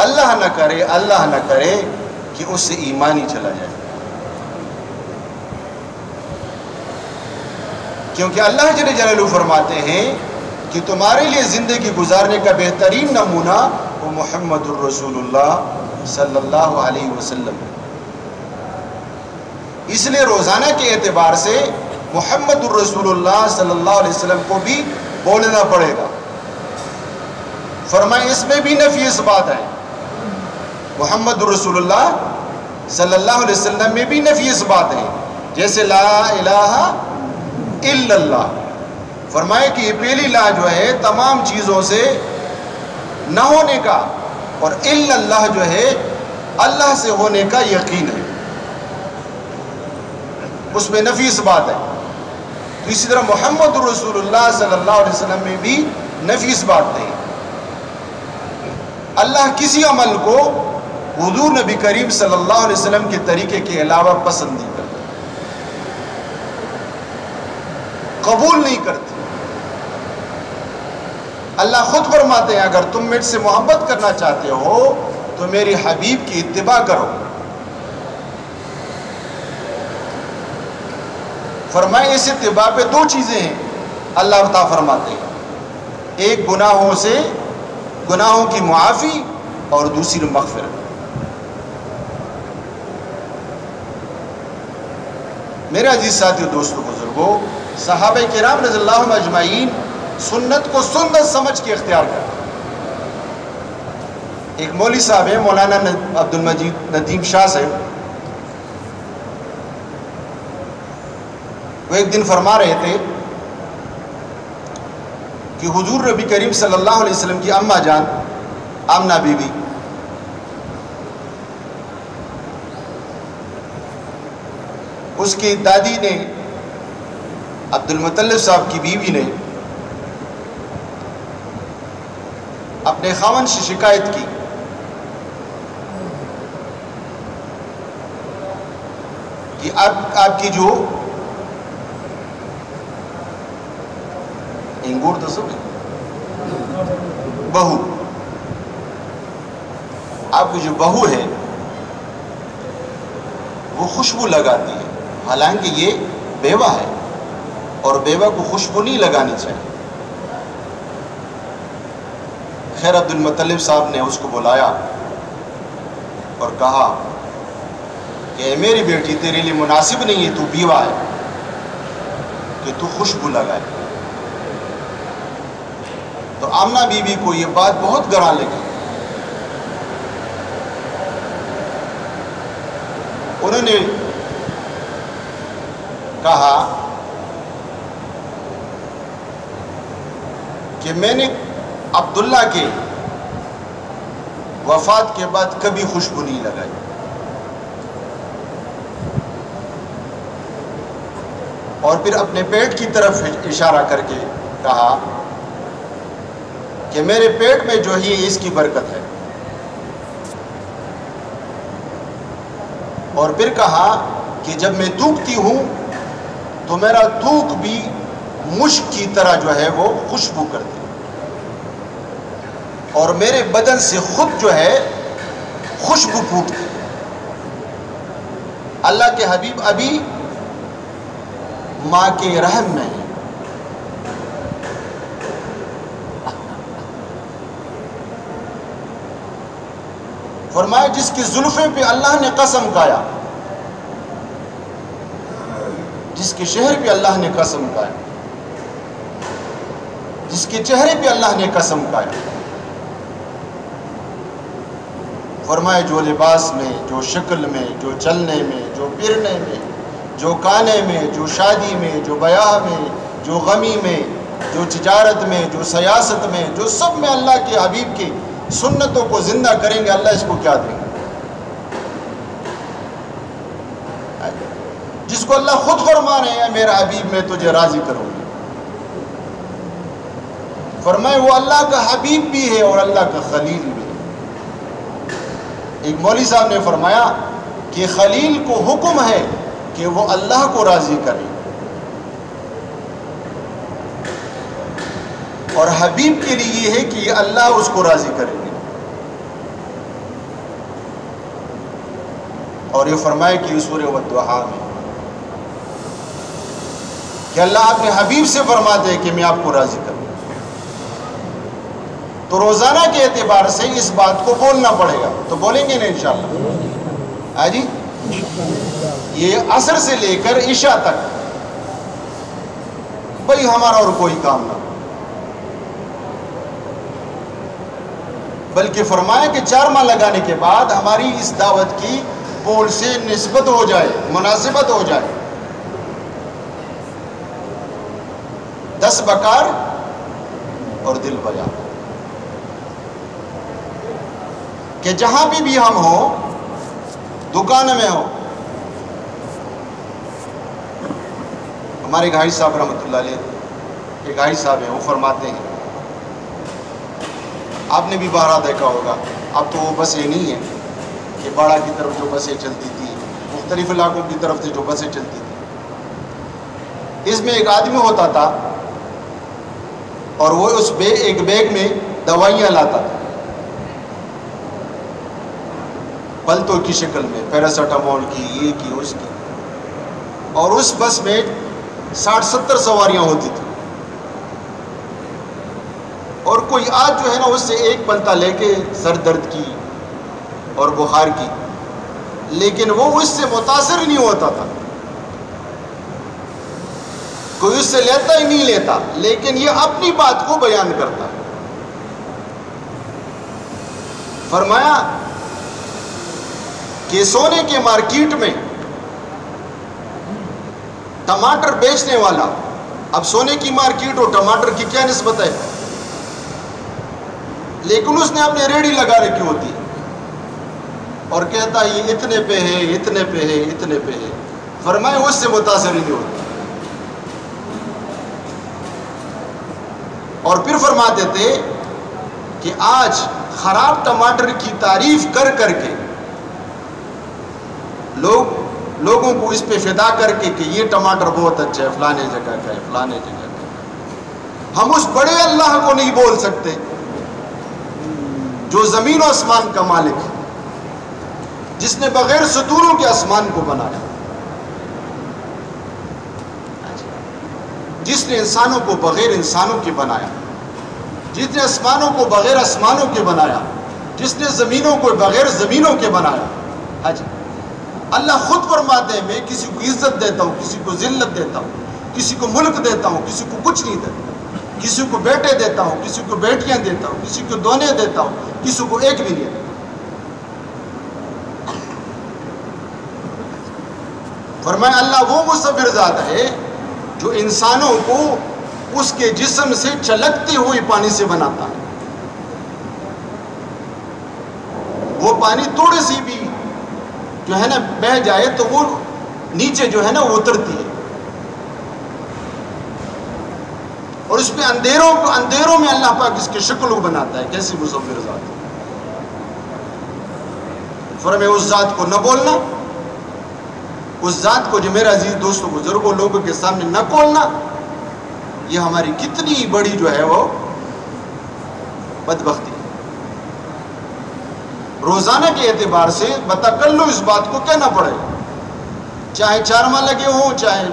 اللہ نہ کرے کہ اس سے ایمان ہی چلا جائے. کیونکہ اللہ جل جلالہ فرماتے ہیں کہ تمہارے لیے زندگی گزارنے کا بہترین نمونہ وہ محمد الرسول اللہ صلی اللہ علیہ وسلم ہے. اس لیے روزانہ کے اعتبار سے محمد الرسول اللہ صلی اللہ علیہ وسلم کو بھی بولنا پڑے گا. فرمائے اس میں بھی نفی اس بات ہے. محمد الرسول اللہ صلی اللہ علیہ وسلم میں بھی نفی اس بات ہے. جیسے لا الہ الا اللہ، فرمائے کہ یہ پہلی لا جو ہے تمام چیزوں سے نہ ہونے کا، اور الا اللہ جو ہے اللہ سے ہونے کا یقین ہے. اس میں نفی اس بات ہے. تو اسی طرح محمد رسول اللہ صلی اللہ علیہ وسلم میں بھی نفی اس بات نہیں. اللہ کسی عمل کو حضور نبی کریم صلی اللہ علیہ وسلم کے طریقے کے علاوہ پسند نہیں کرتا، قبول نہیں کرتے. اللہ خود فرماتے ہیں اگر تم مجھ سے محبت کرنا چاہتے ہو تو میری حبیب کی اتباع کرو. فرمائے اس اتباع پہ دو چیزیں ہیں اللہ تعالیٰ فرماتے ہیں، ایک گناہوں کی معافی اور دوسری مغفرت. میرے عزیز ساتھیو، دوستو، بزرگوں، صحابہ کرام رضی اللہ عنہم اجمعین سنت کو سنت سمجھ کے اختیار کرتے. ایک مولوی صاحب ہیں مولانا عبد المجید ندیم شاہ سے، وہ ایک دن فرما رہے تھے کہ حضور نبی کریم صلی اللہ علیہ وسلم کی اماں جان آمنہ بی بی اس کی دادی نے عبد المطلب صاحب کی بیوی نے اپنے خاوند سے شکایت کی کہ آپ کی جو انگور تو سب بہو، آپ کی جو بہو ہے وہ خوشبو لگاتی ہے، حالانکہ یہ بیوہ ہے اور بیوہ کو خوشبو نہیں لگانی چاہیے۔ خیر عبد المطلب صاحب نے اس کو بلایا اور کہا کہ اے میری بیٹی، تیرے لیے مناسب نہیں ہے، تو بیوہ ہے کہ تو خوشبو لگائے۔ تو آمنہ بی بی کو یہ بات بہت گراں لگی۔ انہوں نے کہا کہ میں نے عبداللہ کے وفات کے بعد کبھی خوشبو نہیں لگائی۔ اور پھر اپنے پیٹ کی طرف اشارہ کر کے کہا کہ میرے پیٹ میں جو ہی اس کی برکت ہے۔ اور پھر کہا کہ جب میں تھوکتی ہوں تو میرا تھوک بھی مشک کی طرح جو ہے وہ خوشبو کرتی ہے، اور میرے بدن سے خود جو ہے خوشبو پھوٹتی ہے۔ اللہ کے حبیب ابھی ماں کے رحم میں ہے۔ فرمایا جس کی زلفیں پہ اللہ نے قسم کھایا، جس کے شہر پہ اللہ نے قسم کھایا، جس کے چہرے پہ اللہ نے قسم کھایا، فرمایا جو لباس میں، جو شکل میں، جو چلنے میں، جو پھرنے میں، جو کانے میں، جو شادی میں، جو بیاہ میں، جو غمی میں، جو تجارت میں، جو سیاست میں، جو سب میں اللہ کے حبیب کی سنتوں کو زندہ کریں گے، اللہ اس کو کیا دیں گے؟ جس کو اللہ خود فرما رہے ہیں میرا حبیب میں تجھے راضی کروں گی، فرمائے وہ اللہ کا حبیب بھی ہے اور اللہ کا خلیل بھی ہے۔ ایک مولوی صاحب نے فرمایا کہ خلیل کو حکم ہے کہ وہ اللہ کو راضی کرے، اور حبیب کے لیے یہ ہے کہ اللہ اس کو راضی کرے گے۔ اور یہ فرمائے کہ سورہ والضحیٰ میں کہ اللہ اپنے حبیب سے فرماتے ہیں کہ میں آپ کو راضی کروں، تو روزانہ کے اعتبار سے اس بات کو بولنا پڑے گا، تو بولیں گے نا انشاءاللہ؟ جی یہ عصر سے لے کر عشاء تک بھئی ہمارا اور کوئی کام نہ، بلکہ فرمایا کہ 4 ماہ لگانے کے بعد ہماری اس دعوت کی بول سے نسبت ہو جائے، مناسبت ہو جائے، 10 بکار اور دل بجا، کہ جہاں بھی ہم ہوں، دکان میں ہوں۔ ہمارے گھائی صاحب رحمۃ اللہ علیہ، ایک گھائی صاحب ہیں، وہ فرماتے ہیں، آپ نے بھی باہر دیکھا ہوگا، اب تو وہ بسیں نہیں ہیں کہ باڑہ کی طرف جو بسیں چلتی تھی، مختلف علاقوں کی طرف سے جو بسیں چلتی تھی، اس میں ایک آدمی ہوتا تھا اور وہ اس ایک بیگ میں دوائیاں لاتا تھا، پلتوں کی شکل میں، پیراسیٹامول کی، یہ کی، اس کی، اور اس بس میں 60-70 سواریاں ہوتی تھیں، اور کوئی آج جو ہے نا اس سے ایک پلتا لے کے سر درد کی اور بخار کی، لیکن وہ اس سے متاثر نہیں ہوتا تھا، کوئی اس سے لیتا ہی نہیں لیتا، لیکن یہ اپنی بات کو بیان کرتا ہے۔ فرمایا کہ سونے کے مارکیٹ میں ٹماٹر بیچنے والا، اب سونے کی مارکیٹ اور ٹماٹر کی کیا نسبت ہے، لیکن اس نے اپنی ریڑھی لگا رکھی ہوتی ہے اور کہتا ہے یہ اتنے پہ ہے، اتنے پہ ہے، اتنے پہ ہے، فرمایا اس سے متاثر نہیں ہوتا. اور پھر فرماتے تھے کہ آج خراب ٹماٹر کی تعریف کر کر کے لوگوں کو اس پہ فدا کر کے کہ یہ ٹماٹر بہت اچھا ہے، فلانے جگہ کا ہے، فلانے جگہ کا ہے. ہم اس بڑے اللہ کو نہیں بول سکتے جو زمین و آسمان کا مالک ہے، جس نے بغیر ستوروں کے آسمان کو بنایا، جس نے انسانوں کو بغیر انسانوں کے بنایا، جس نے آسمانوں کو بغیر آسمانوں کے بنایا، جس نے زمینوں کو بغیر زمینوں کے بنایا. حج اللہ خود فرماتے ہیں میں کسی کو عزت دیتا ہوں، کسی کو ذلت دیتا ہوں، کسی کو ملک دیتا ہوں، کسی کو کچھ نہیں دیتا، کسی کو بیٹے دیتا ہوں، کسی کو بیٹیاں دیتا ہوں، کسی کو دونے دیتا ہوں، کسی کو ایک بھی نہیں دیتا. فرمایا اللہ وہ مصور ذات ہے جو انسانوں کو اس کے جسم سے چلکتی ہوئی پانی سے بناتا ہے. وہ پانی تھوڑی سی بھی جو ہے نا بہ جائے تو وہ نیچے جو ہے نا وہ اترتی ہے، اور اس میں اندھیروں میں اللہ پاک اس کی شکل کو بناتا ہے. کیسی مصور ذات ہے. فرمایا اس ذات کو نہ بولنا، اس ذات کو جو میرے عزیز دوستوں بزرگوں لوگوں کے سامنے نہ کھولنا، یہ ہماری کتنی بڑی جو ہے وہ بدبختی ہے. روزانہ کے اعتبار سے بتکلم اس بات کو کہنا پڑے، چاہے 4 ماہ لگے ہوں، چاہے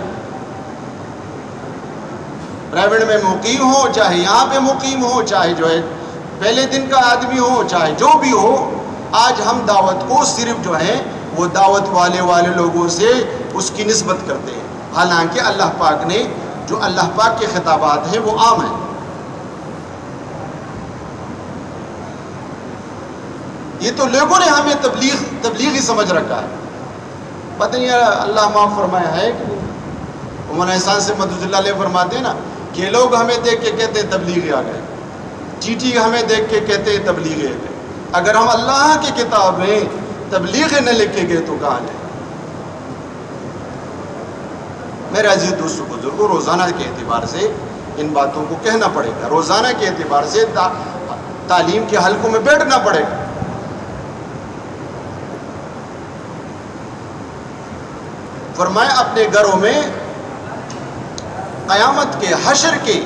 پرائیویٹ میں مقیم ہو، چاہے یہاں پہ مقیم ہو، چاہے جو ہے پہلے دن کا آدمی ہو، چاہے جو بھی ہو. آج ہم دعوت کو صرف جو ہے وہ دعوت والے لوگوں سے اس کی نسبت کرتے ہیں، حالانکہ اللہ پاک نے جو اللہ پاک کے خطابات ہیں وہ عام ہیں. یہ تو لوگوں نے ہمیں تبلیغی سمجھ رکھا ہے. پتہ نہیں اللہ معاف فرمایا ہے کہ مولانا احسان سے مدد اللہ علیہ فرماتے ہیں نا کہ لوگ ہمیں دیکھ کے کہتے ہیں تبلیغی آ گئے، چیٹی ہمیں دیکھ کے کہتے ہیں تبلیغی آ گئے. اگر ہم اللہ کی کتاب میں تبلیغ نہ لکھے گئے تو کہاں جائیں؟ میرے عزیز دوستوں بزرگوں، روزانہ کے اعتبار سے ان باتوں کو کہنا پڑے گا، روزانہ کے اعتبار سے تعلیم کے حلقوں میں بیٹھنا پڑے گا. فرمایا اپنے گھروں میں قیامت کے، حشر کے،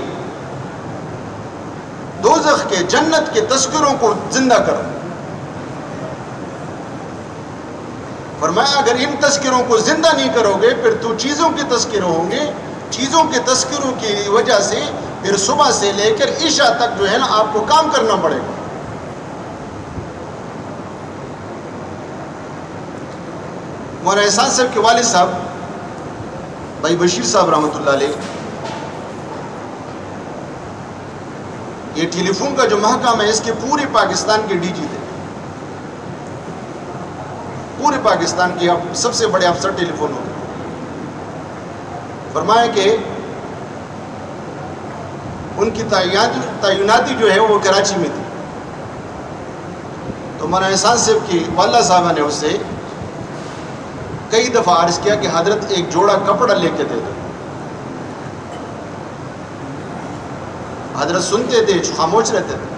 دوزخ کے، جنت کے تذکروں کو زندہ کرو. فرمایا اگر ان تذکروں کو زندہ نہیں کرو گے پھر تو چیزوں کے تذکرے ہوں گے، چیزوں کے تذکروں کی وجہ سے پھر صبح سے لے کر عشاء تک جو ہے نا آپ کو کام کرنا پڑے گا. مولانا احسان صاحب کے والد صاحب بھائی بشیر صاحب رحمۃ اللہ علیہ، یہ ٹیلی فون کا جو محکمہ ہے اس کے پورے پاکستان کے ڈی جی تھے، پورے پاکستان کے سب سے بڑے افسر ٹیلی فون ہوتے. فرمایا کہ ان کی تعیناتی جو ہے وہ کراچی میں تھی، تو مولانا احسان صاحب کی والدہ صاحبہ نے اس سے کئی دفعہ عرض کیا کہ حضرت ایک جوڑا کپڑا لے کے دے دو. حضرت سنتے تھے، خاموش رہتے تھے.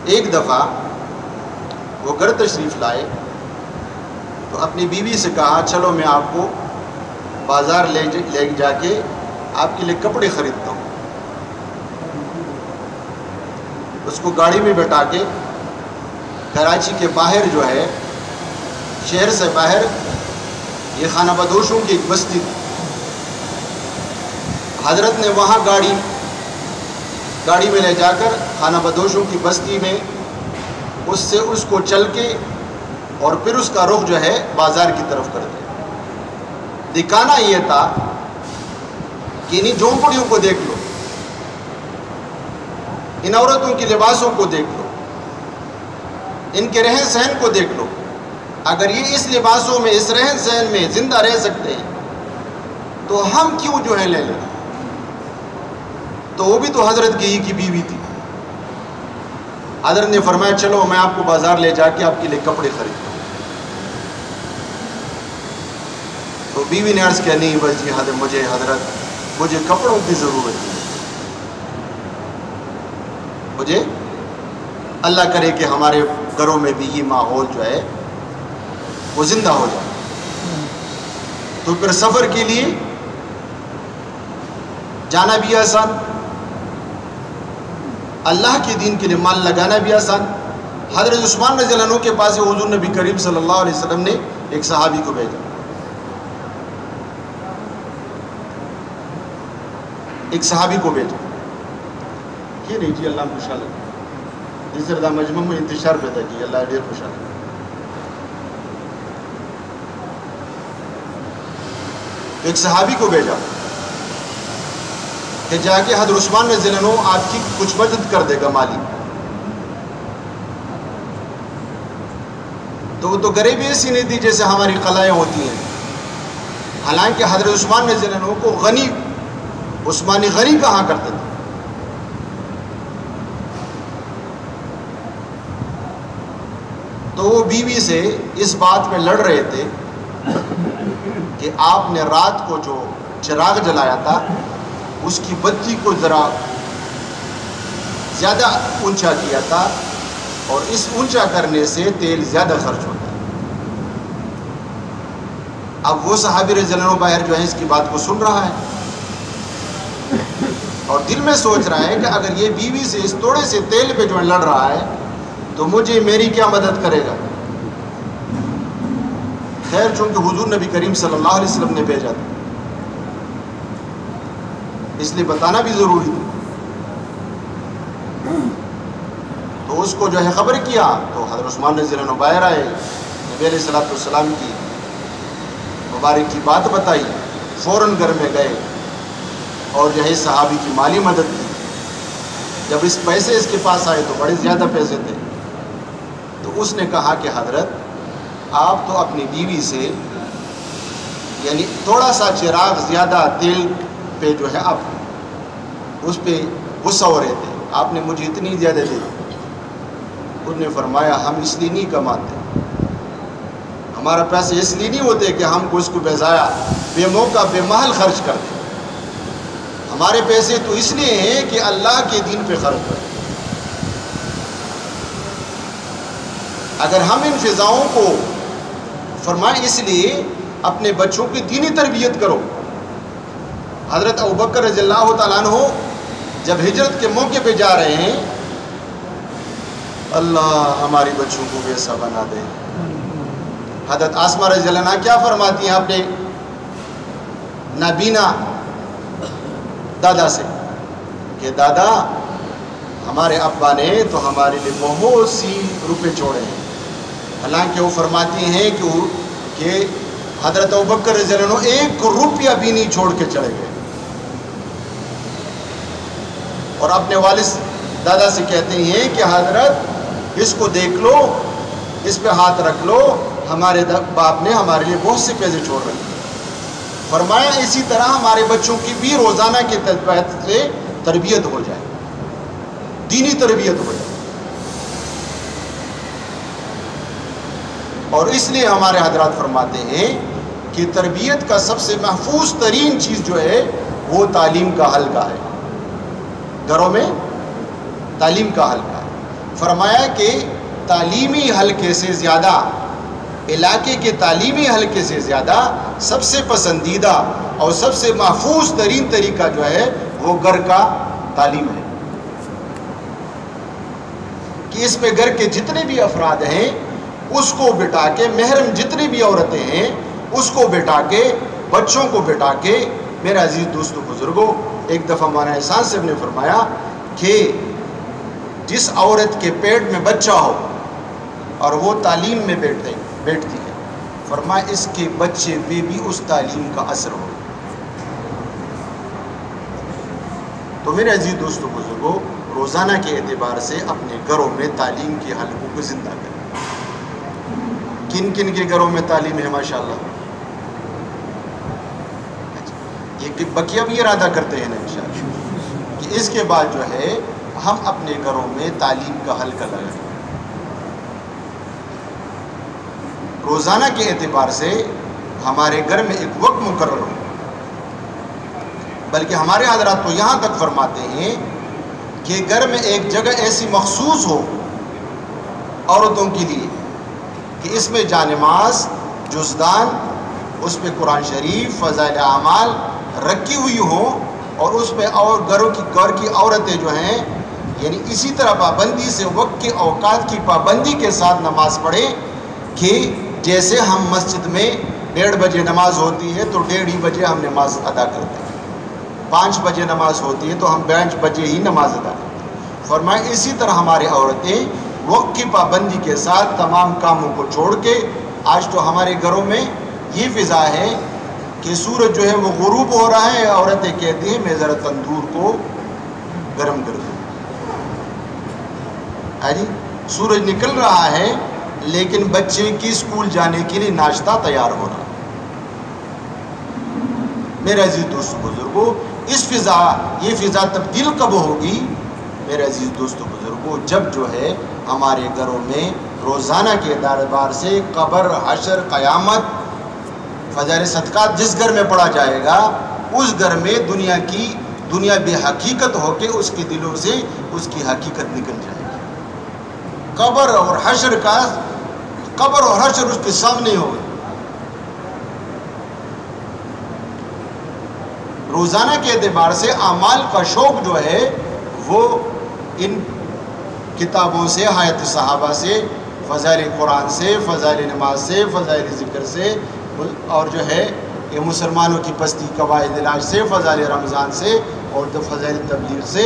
ایک دفعہ وہ گھر تشریف لائے تو اپنی بیوی سے کہا چلو میں آپ کو بازار لے جا کے آپ کے لیے کپڑے خریدتا ہوں. اس کو گاڑی میں بٹھا کے کراچی کے باہر جو ہے، شہر سے باہر، یہ خانہ بدوشوں کی ایک بستی تھی. حضرت نے وہاں گاڑی میں لے جا کر خانہ بدوشوں کی بستی میں اس کو چل کے اور پھر اس کا رخ جو ہے بازار کی طرف کر دیا. دکھانا یہ تھا کہ انہیں جھونپڑیوں کو دیکھ لو، ان عورتوں کے لباسوں کو دیکھ لو، ان کے رہن سہن کو دیکھ لو، اگر یہ اس لباسوں میں، اس رہن سہن میں زندہ رہ سکتے ہیں تو ہم کیوں جو ہے لے لیں؟ تو وہ بھی تو حضرت کی ہی کی بیوی تھی. حضرت نے فرمایا چلو میں آپ کو بازار لے جا کے آپ کے لیے کپڑے خریدتا ہوں. تو بیوی نے عرض کیا نہیں بس جی حضرت مجھے کپڑوں کی ضرورت ہے، مجھے اللہ کرے کہ ہمارے گھروں میں بھی یہ ماحول جو ہے وہ زندہ ہو جائے. تو پھر سفر کے لیے جانا بھی آسان، اللہ کے دین کے لیے مال لگانا بھی آسان. حضرت عثمان رضی اللہ عنہ کے پاس حضور نبی کریم صلی اللہ علیہ وسلم نے ایک صحابی کو بھیجا، یہ نہیں جی اللہ خوشحال جس رضا مجمع میں انتشار پیدا کی، اللہ ڈیر خوشحال. ایک صحابی کو بھیجا کہ جا کے حضرت عثمان رضی اللہ عنہ آپ کی کچھ مدد کر دے گا مالی. تو وہ تو غریبی ایسی نہیں تھی جیسے ہماری قلعیں ہوتی ہیں. حالانکہ حضرت عثمان رضی اللہ عنہ کو غنی، عثمانی غنی کہا کرتے تھے. تو وہ بیوی سے اس بات میں لڑ رہے تھے کہ آپ نے رات کو جو چراغ جلایا تھا اس کی بتی کو ذرا زیادہ اونچا کیا تھا، اور اس اونچا کرنے سے تیل زیادہ خرچ ہوتا ہے. اب وہ صحابی رضی اللہ عنہ باہر جو ہے اس کی بات کو سن رہا ہے اور دل میں سوچ رہا ہے کہ اگر یہ بیوی سے اس تھوڑے سے تیل پہ جو ہے لڑ رہا ہے تو مجھے میری کیا مدد کرے گا. خیر چونکہ حضور نبی کریم صلی اللہ علیہ وسلم نے بھیجا تھا اس لیے بتانا بھی ضروری تھا. تو اس کو جو ہے خبر کیا تو حضرت عثمان رضی اللہ عنہ باہر آئے، نبی علیہ الصلوۃ والسلام کی مبارک کی بات بتائی، فوراً گھر میں گئے اور جو ہے صحابی کی مالی مدد کی. جب اس پیسے اس کے پاس آئے تو بڑے زیادہ پیسے تھے. تو اس نے کہا کہ حضرت آپ تو اپنی بیوی سے یعنی تھوڑا سا چراغ زیادہ تیل پہ جو ہے آپ اس پہ غصہ ہو رہے تھے، آپ نے مجھے اتنی زیادہ دی. انہوں نے فرمایا ہم اس لیے نہیں کماتے، ہمارا پیسے اس لیے نہیں ہوتے کہ ہم کو اس کو بے ضائع بے موقع بے محل خرچ کر دیں. ہمارے پیسے تو اس لیے ہیں کہ اللہ کے دین پہ خرچ کریں. اگر ہم ان فضاؤں کو فرمائیں اس لیے اپنے بچوں کی دینی تربیت کرو. حضرت ابوبکر رضی اللہ تعالیٰ عنہ جب ہجرت کے موقع پہ جا رہے ہیں، اللہ ہماری بچوں کو ویسا بنا دے. حضرت آسمہ رضی اللہ عنہ کیا فرماتی ہیں اپنے نابینا دادا سے کہ دادا ہمارے ابا نے تو ہمارے لیے بہت سی روپے چھوڑے ہیں. حالانکہ وہ فرماتی ہیں کہ حضرت ابوبکر رضی اللہ عنہ 1 روپیہ بھی نہیں چھوڑ کے چلے گئے، اور اپنے والد دادا سے کہتے ہیں کہ حضرت اس کو دیکھ لو، اس پہ ہاتھ رکھ لو، ہمارے باپ نے ہمارے لیے بہت سے پیسے چھوڑ رکھے. فرمایا اسی طرح ہمارے بچوں کی بھی روزانہ کے تحت سے تربیت ہو جائے، دینی تربیت ہو جائے. اور اس لیے ہمارے حضرات فرماتے ہیں کہ تربیت کا سب سے محفوظ ترین چیز جو ہے وہ تعلیم کا حلقہ ہے. گھروں میں تعلیم کا حلقہ ہے. فرمایا کہ تعلیمی حلقے سے زیادہ، علاقے کے تعلیمی حلقے سے زیادہ سب سے پسندیدہ اور سب سے محفوظ ترین طریقہ جو ہے وہ گھر کا تعلیم ہے. کہ اس میں گھر کے جتنے بھی افراد ہیں اس کو بٹھا کے، محرم جتنی بھی عورتیں ہیں اس کو بٹھا کے، بچوں کو بٹھا کے. میرے عزیز دوستوں بزرگوں، ایک دفعہ مولانا احسان صاحب نے فرمایا کہ جس عورت کے پیٹ میں بچہ ہو اور وہ تعلیم میں بیٹھتی ہے، فرمایا اس کے بچے پہ بھی اس تعلیم کا اثر ہو. تو میرے عزیز دوستوں بزرگوں، روزانہ کے اعتبار سے اپنے گھروں میں تعلیم کے حلقوں کو زندہ کریں. کن کن کے گھروں میں تعلیم ہے ماشاءاللہ؟ یہ بقیہ بھی ارادہ کرتے ہیں نا انشاءاللہ کہ اس کے بعد جو ہے ہم اپنے گھروں میں تعلیم کا حلقہ لگائیں. روزانہ کے اعتبار سے ہمارے گھر میں ایک وقت مقرر ہو. بلکہ ہمارے حضرات تو یہاں تک فرماتے ہیں کہ گھر میں ایک جگہ ایسی مخصوص ہو عورتوں کے لیے کہ اس میں جانماز، جزدان، اس پہ قرآن شریف، فضائل اعمال رکھی ہوئی ہوں، اور اس پہ اور گھر کی عورتیں جو ہیں یعنی اسی طرح پابندی سے وقت کے اوقات کی پابندی کے ساتھ نماز پڑھیں کہ جیسے ہم مسجد میں 1:30 بجے نماز ہوتی ہے تو 1:30 بجے ہم نماز ادا کرتے ہیں، 5 بجے نماز ہوتی ہے تو ہم 5 بجے ہی نماز ادا کرتے ہیں. فرمایا اسی طرح ہمارے عورتیں وقت کی پابندی کے ساتھ تمام کاموں کو چھوڑ کے، آج تو ہمارے گھروں میں یہ فضا ہے کہ سورج جو ہے وہ غروب ہو رہا ہے، عورتیں کہتی ہیں میں ذرا تندور کو گرم کر دوں. جی سورج نکل رہا ہے لیکن بچے کی اسکول جانے کے لیے ناشتہ تیار ہو رہا. میرے عزیز دوستو بزرگوں، یہ فضا تبدیل کب ہوگی میرے عزیز دوستو بزرگوں؟ جب جو ہے ہمارے گھروں میں روزانہ کے اعتبار سے قبر، حشر، قیامت، فجر صدقات جس گھر میں پڑھا جائے گا اس گھر میں دنیا بے حقیقت ہو کے اس کے دلوں سے اس کی حقیقت نکل جائے گی. قبر اور حشر اس کے سامنے ہوگی. روزانہ کے اعتبار سے اعمال کا شوق جو ہے وہ ان کتابوں سے، حیات صحابہ سے، فضائل قرآن سے، فضائل نماز سے، فضائل ذکر سے، اور جو ہے یہ مسلمانوں کی پستی قواعد علاج سے، فضائل رمضان سے اور فضائل تبلیغ سے،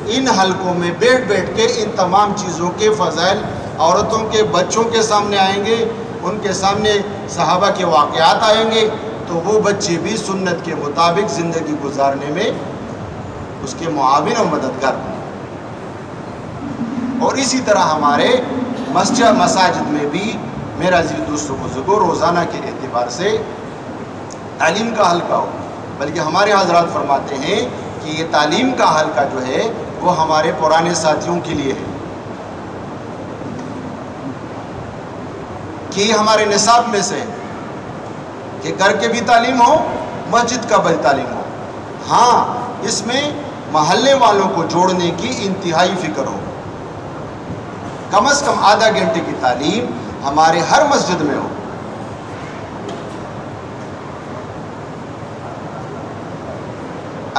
ان حلقوں میں بیٹھ کے ان تمام چیزوں کے فضائل عورتوں کے، بچوں کے سامنے آئیں گے، ان کے سامنے صحابہ کے واقعات آئیں گے، تو وہ بچے بھی سنت کے مطابق زندگی گزارنے میں اس کے معاون اور مددگار بنے. اور اسی طرح ہمارے مساجد میں بھی میرا عزیز دوستوں بزرگوں روزانہ کے اعتبار سے تعلیم کا حلقہ ہو. بلکہ ہمارے حضرات فرماتے ہیں کہ یہ تعلیم کا حلقہ جو ہے وہ ہمارے پرانے ساتھیوں کے لیے ہے کہ یہ ہمارے نصاب میں سے کہ گھر کے بھی تعلیم ہو، مسجد کا بھی تعلیم ہو. ہاں اس میں محلے والوں کو جوڑنے کی انتہائی فکر ہو. کم از کم آدھا گھنٹے کی تعلیم ہمارے ہر مسجد میں ہو.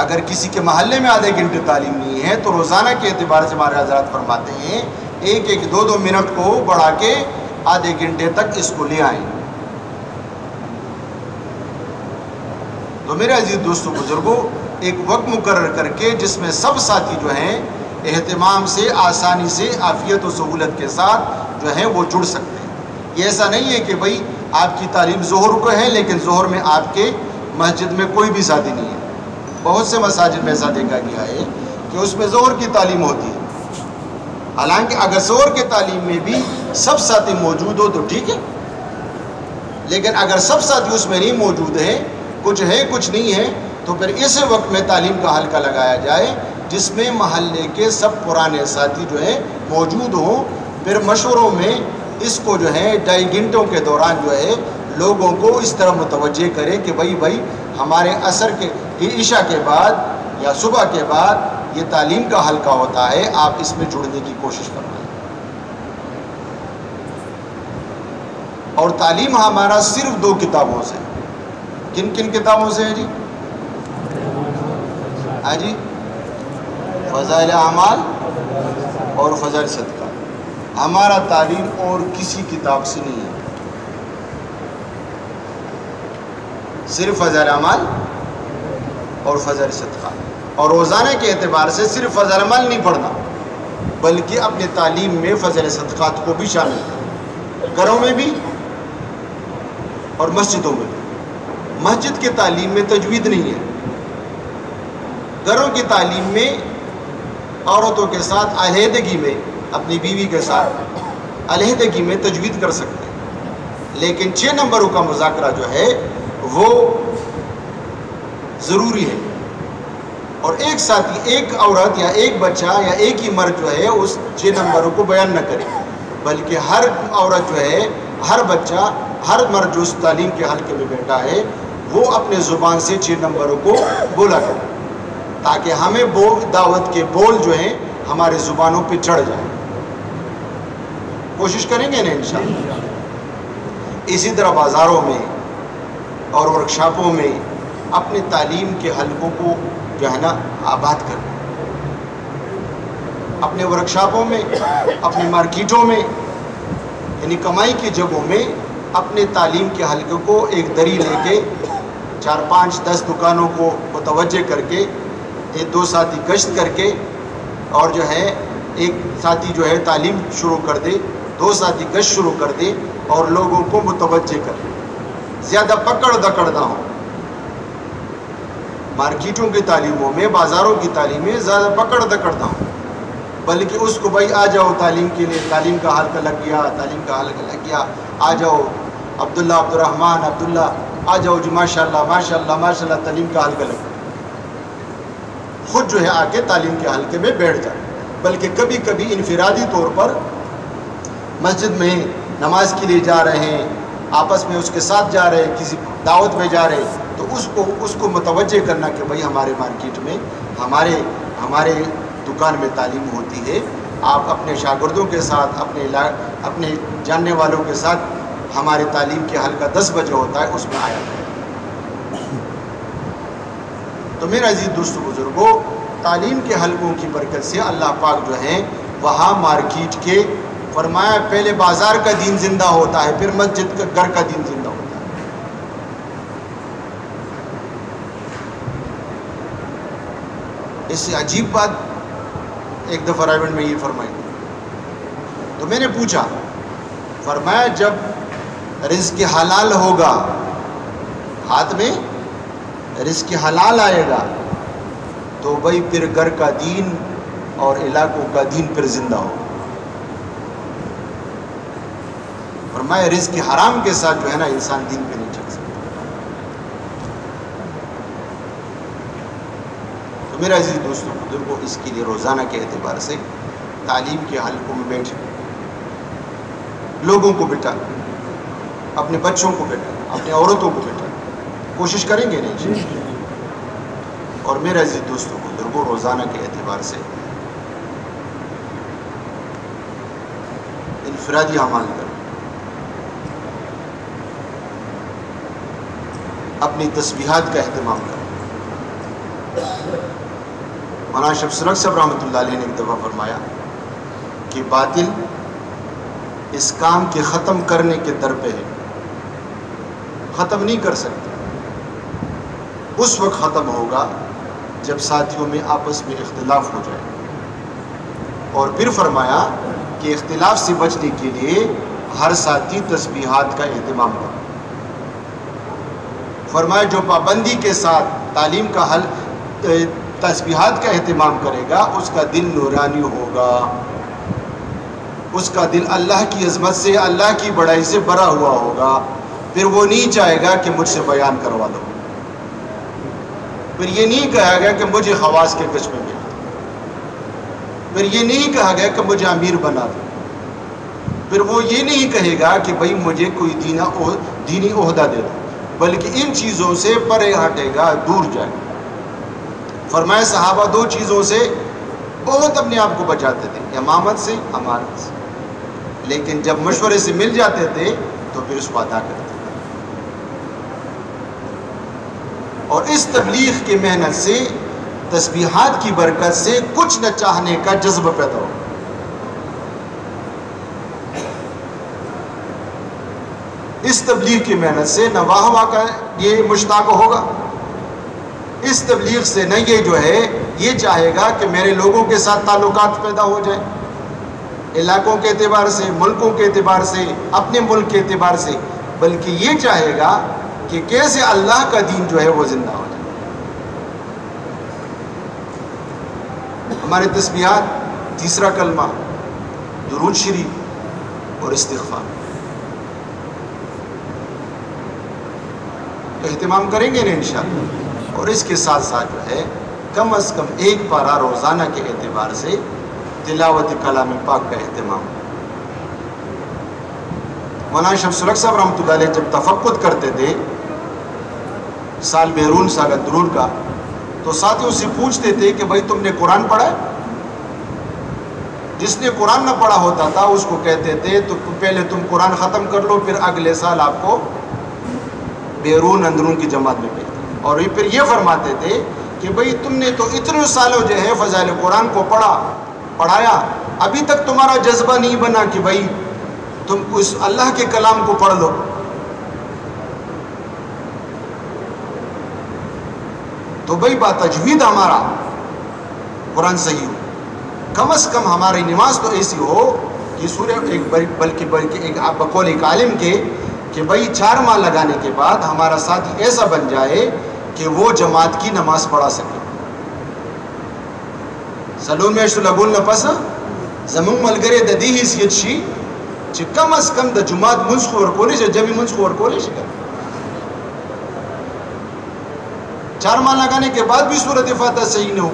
اگر کسی کے محلے میں آدھے گھنٹے تعلیم نہیں ہے تو روزانہ کے اعتبار سے ہمارے حضرات فرماتے ہیں 1-2 منٹ کو بڑھا کے آدھے گھنٹے تک اس کو لے آئیں. تو میرے عزیز دوستو بزرگوں ایک وقت مقرر کر کے جس میں سب ساتھی جو ہیں اہتمام سے، آسانی سے، عافیت و سہولت کے ساتھ جو ہیں وہ جڑ سکتے ہیں. یہ ایسا نہیں ہے کہ بھائی آپ کی تعلیم ظہر کو ہے لیکن ظہر میں آپ کے مسجد میں کوئی بھی ساتھی نہیں ہے. بہت سے مساجد میں ایسا دیکھا گیا ہے کہ اس میں ظہر کی تعلیم ہوتی ہے. حالانکہ اگر ظہر کی تعلیم میں بھی سب ساتھی موجود ہو تو ٹھیک ہے، لیکن اگر سب ساتھی اس میں نہیں موجود ہیں، کچھ ہے کچھ نہیں ہے، تو پھر اس وقت میں تعلیم کا حلقہ لگایا جائے جس میں محلے کے سب پرانے ساتھی جو ہے موجود ہوں. پھر مشوروں میں اس کو جو ہے 2.5 گھنٹوں کے دوران جو ہے لوگوں کو اس طرح متوجہ کرے کہ بھائی ہمارے عصر کے عشاء کے بعد یا صبح کے بعد یہ تعلیم کا حلقہ ہوتا ہے، آپ اس میں جڑنے کی کوشش کریں. اور تعلیم ہمارا صرف 2 کتابوں سے. کن کن کتابوں سے ہے جی؟ ہاں جی، فضائل اعمال اور فضائل صدقہ. ہمارا تعلیم اور کسی کتاب سے نہیں ہے، صرف فضائل اعمال اور فضائل صدقہ. اور روزانہ کے اعتبار سے صرف فضائل اعمال نہیں پڑھنا بلکہ اپنے تعلیم میں فضائل صدقات کو بھی شامل کرنا، گھروں میں بھی اور مسجدوں میں بھی. مسجد کی تعلیم میں تجوید نہیں ہے، گھروں کی تعلیم میں عورتوں کے ساتھ علیحدگی میں، اپنی بیوی کے ساتھ علیحدگی میں تجوید کر سکتے ہیں. لیکن 6 نمبروں کا مذاکرہ جو ہے وہ ضروری ہے. اور ایک ساتھی، ایک عورت یا ایک بچہ یا ایک ہی مرد جو ہے اس 6 نمبروں کو بیان نہ کرے، بلکہ ہر عورت جو ہے، ہر بچہ، ہر مرد جو اس تعلیم کے حلقے میں بیٹھا ہے وہ اپنے زبان سے 6 نمبروں کو بولا کرے، تاکہ ہمیں دعوت کے بول جو ہیں ہمارے زبانوں پہ چڑھ جائیں. کوشش کریں گے نا انشاءاللہ. اسی طرح بازاروں میں اور ورکشاپوں میں اپنے تعلیم کے حلقوں کو جو ہے نا آباد کریں. اپنے ورکشاپوں میں، اپنے مارکیٹوں میں، یعنی کمائی کی جگہوں میں اپنے تعلیم کے حلقے کو ایک دری لے کے 4 5 10 دکانوں کو متوجہ کر کے 1 2 ساتھی گشت کر کے، اور جو ہے ایک ساتھی جو ہے تعلیم شروع کر دے، 2 ساتھی گشت شروع کر دے اور لوگوں کو متوجہ کر دے. زیادہ پکڑ دکڑ نہ ہو. مارکیٹوں کی تعلیموں میں، بازاروں کی تعلیمیں زیادہ پکڑ دکڑ نہ ہو، بلکہ اس کو بھائی آ جاؤ تعلیم کے لیے، تعلیم کا حلقہ لگ گیا، تعلیم کا حلقہ لگ گیا، آ جاؤ عبداللہ، عبدالرحمن، عبداللہ آ جاؤ جی، ماشاء اللہ ماشاء اللہ ماشاء اللہ، تعلیم کا حلقہ لگ گیا. خود جو ہے آ کے تعلیم کے حلقے میں بیٹھ جائے. بلکہ کبھی کبھی انفرادی طور پر مسجد میں نماز کے لیے جا رہے ہیں، آپس میں اس کے ساتھ جا رہے ہیں، کسی دعوت میں جا رہے ہیں، تو اس کو متوجہ کرنا کہ بھائی ہمارے مارکیٹ میں، ہمارے دکان میں تعلیم ہوتی ہے. آپ اپنے شاگردوں کے ساتھ، اپنے جاننے والوں کے ساتھ ہمارے تعلیم کے حلقہ 10 بجے ہوتا ہے، اس میں آیا کریں. تو میرے عزیز دوستو بزرگوں، تعلیم کے حلقوں کی برکت سے اللہ پاک جو ہیں وہاں مارکیٹ کے، فرمایا پہلے بازار کا دین زندہ ہوتا ہے، پھر مسجد کا، گھر کا دین زندہ ہوتا ہے. اس سے عجیب بات ایک دفعہ رائیونڈ میں یہ فرمائی، تو میں نے پوچھا، فرمایا جب رزق حلال ہوگا، ہاتھ میں رزق حلال آئے گا، تو بھائی پھر گھر کا دین اور علاقوں کا دین پھر زندہ ہوگا. فرمایا رزق حرام کے ساتھ جو ہے نا انسان دین پہ نہیں چل سکتا. تو میرا عزیز دوستوں بزرگوں، اس کے لیے روزانہ کے اعتبار سے تعلیم کے حلقوں میں بیٹھ لوگوں کو بٹھا، اپنے بچوں کو بٹھا، اپنے عورتوں کو بٹھا، کوشش کریں گے نہیں. اور میرے عزیز دوستوں بزرگوں، روزانہ کے اعتبار سے انفرادی اعمال کریں، اپنی تسبیحات کا اہتمام کریں. مولانا شمس الحق صاحب رحمۃ اللہ علیہ نے ایک دفعہ فرمایا کہ باطل اس کام کے ختم کرنے کے در پہ ہے، ختم نہیں کر سکتے. اس وقت ختم ہوگا جب ساتھیوں میں آپس میں اختلاف ہو جائے. اور پھر فرمایا کہ اختلاف سے بچنے کے لیے ہر ساتھی تسبیحات کا اہتمام کرے. فرمایا جو پابندی کے ساتھ تعلیم کا تسبیحات کا اہتمام کرے گا، اس کا دل نورانی ہوگا، اس کا دل اللہ کی عظمت سے، اللہ کی بڑائی سے بھرا ہوا ہوگا. پھر وہ نہیں چاہے گا کہ مجھ سے بیان کروا دو، پھر یہ نہیں کہا گیا کہ مجھے خواص کے کچھ میں مل دو، پھر یہ نہیں کہا گیا کہ مجھے امیر بنا دو، پھر وہ یہ نہیں کہے گا کہ بھائی مجھے کوئی دینی عہدہ دے دو، بلکہ ان چیزوں سے پرے ہٹے گا، دور جائے گا. فرمایا صحابہ 2 چیزوں سے بہت اپنے آپ کو بچاتے تھے، امامت سے، امانت سے، لیکن جب مشورے سے مل جاتے تھے تو پھر اس کو ادا کرتے تھے. اور اس تبلیغ کی محنت سے، تسبیحات کی برکت سے کچھ نہ چاہنے کا جذبہ پیدا ہو. اس تبلیغ کی محنت سے نہ واہ واہ کا یہ مشتاق ہوگا، اس تبلیغ سے نہ یہ جو ہے یہ چاہے گا کہ میرے لوگوں کے ساتھ تعلقات پیدا ہو جائیں، علاقوں کے اعتبار سے، ملکوں کے اعتبار سے، اپنے ملک کے اعتبار سے، بلکہ یہ چاہے گا کہ کیسے اللہ کا دین جو ہے وہ زندہ ہو جائے. ہمارے تسبیحات، تیسرا کلمہ، درود شریف اور استغفار. اہتمام کریں گے نا انشاءاللہ. اور اس کے ساتھ ساتھ جو ہے کم از کم ایک پارہ روزانہ کے اعتبار سے تلاوت کلام پاک کا اہتمام. مولانا شمس الحق صاحب رحمۃ اللہ علیہ جب تفقد کرتے تھے سال بیرون سال درون کا، تو ساتھیوں سے پوچھتے تھے کہ بھائی تم نے قرآن پڑھا ہے؟ جس نے قرآن نہ پڑھا ہوتا تھا اس کو کہتے تھے تو پہلے تم قرآن ختم کر لو، پھر اگلے سال آپ کو بیرون اندرون کی جماعت میں بھیجتے. اور پھر یہ فرماتے تھے کہ بھئی تم نے تو اتنے سالوں جو ہے فضائل قرآن کو پڑھایا، ابھی تک تمہارا جذبہ نہیں بنا کہ بھئی تم اس اللہ کے کلام کو پڑھ لو. تو بھئی بات تجوید ہمارا قرآن صحیح ہو، کم از کم ہماری نماز تو ایسی ہو کہ سورہ بلکہ ایک بقول ایک عالم کے کہ بھئی 4 ماہ لگانے کے بعد ہمارا ساتھی ایسا بن جائے کہ وہ جماعت کی نماز پڑھا سکے. سلون میں لگول نہ پس زمون ملگرے د دې حیثیت شي چې کم از کم د جماعت منځ خو ورکولی شي، جمعي منځ خو ورکولی شي. 4 ماہ لگانے کے بعد بھی صورت فاتحہ صحیح نہ ہو،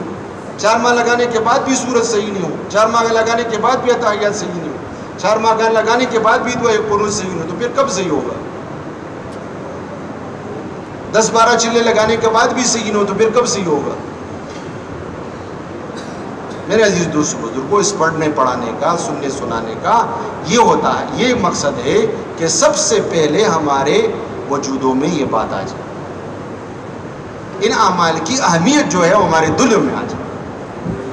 4 ماہ لگانے کے بعد بھی صورت صحیح نہیں ہو، 4 ماہ لگانے کے بعد بھی اتحیات صحیح نہیں ہو، 4 ماہ لگانے کے بعد بھی دعا قنوت صحیح نہیں ہو، تو پھر کب صحیح ہوگا؟ 10-12 چلے لگانے کے بعد بھی صحیح نہ ہو تو پھر کب صحیح ہوگا؟ میرے عزیز دوست بزرگوں، اس پڑھنے پڑھانے کا، سننے سنانے کا یہ ہوتا ہے، یہ مقصد ہے کہ سب سے پہلے ہمارے وجودوں میں یہ بات آ جائے، ان اعمال کی اہمیت جو ہے وہ ہمارے دلوں میں آ جائے.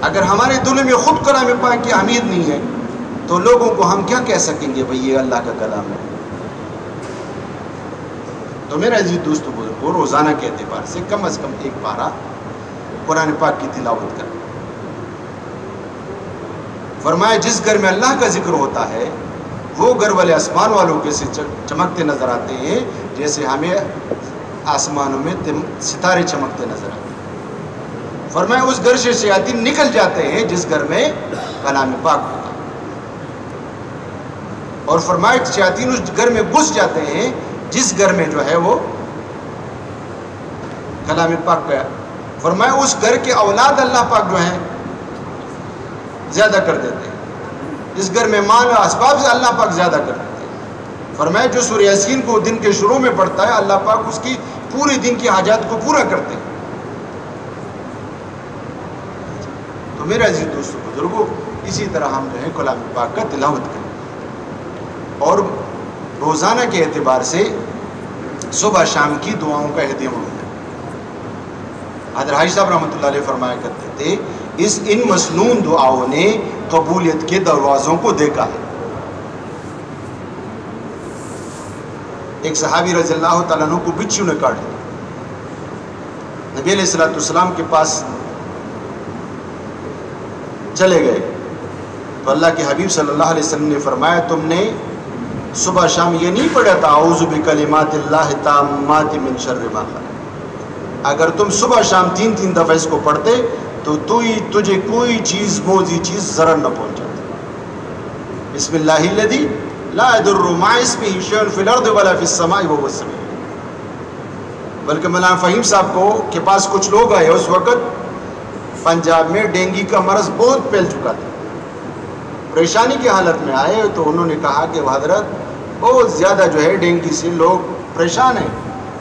اگر ہمارے دلوں میں خود کلام پاک کی اہمیت نہیں ہے تو لوگوں کو ہم کیا کہہ سکیں گے بھئی یہ اللہ کا کلام ہے؟ تو میرے عزیز دوستو بزرگوں، روزانہ کے اعتبار سے کم از کم ایک پارہ قرآن پاک کی تلاوت کریں. فرمایا جس گھر میں اللہ کا ذکر ہوتا ہے وہ گھر والے آسمان والوں کے سے چمکتے نظر آتے ہیں جیسے ہمیں آسمانوں میں ستارے چمکتے نظر آتے ہیں. فرمایا اس گھر سے شیاطین نکل جاتے ہیں جس گھر میں کلام پاک ہوتا ہے. اور فرمایا شیاطین اس گھر میں گھس جاتے ہیں جس گھر میں جو ہے وہ کلام پاک کا. فرمایا اس گھر کے اولاد اللہ پاک جو ہیں زیادہ کر دیتے ہیں، جس گھر میں مال و اسباب سے اللہ پاک زیادہ کر دیتے ہیں. فرمایا جو سورہ یاسین کو دن کے شروع میں پڑھتا ہے اللہ پاک اس کی پورے دن کی حاجات کو پورا کرتے ہیں. تو میرے عزیز دوستوں بزرگوں، اسی طرح ہم جو ہے کلام پاک کا تلاوت کریں اور روزانہ کے اعتبار سے صبح شام کی دعاؤں کا اہتمام ہے. حضرت حاجی صاحب رحمۃ اللہ علیہ فرمایا کرتے تھے ان مسنون دعاؤں نے قبولیت کے دروازوں کو دیکھا ہے. ایک صحابی رضی اللہ تعالیٰ عنہ کو بچھو نے کاٹ دیا. نبی علیہ الصلوۃ والسلام کے پاس چلے گئے تو اللہ کے حبیب صلی اللہ علیہ وسلم نے فرمایا تم نے صبح شام یہ نہیں پڑھا تھا اعوذ بکلمات اللہ التامات من شر ما خلق؟ اگر تم صبح شام 3 دفعہ اس کو پڑھتے تو تجھے کوئی چیز موذی چیز ضرر نہ پہنچاتی. بسم اللہ الذی لا یضر مع اسمہ شیء فی الارض ولا فی السماء وهو السمیع. بلکہ مولانا فہیم صاحب کو کے پاس کچھ لوگ آئے، اس وقت پنجاب میں ڈینگی کا مرض بہت پھیل چکا تھا، پریشانی کی حالت میں آئے تو انہوں نے کہا کہ حضرت بہت زیادہ جو ہے ڈینگی سے لوگ پریشان ہیں.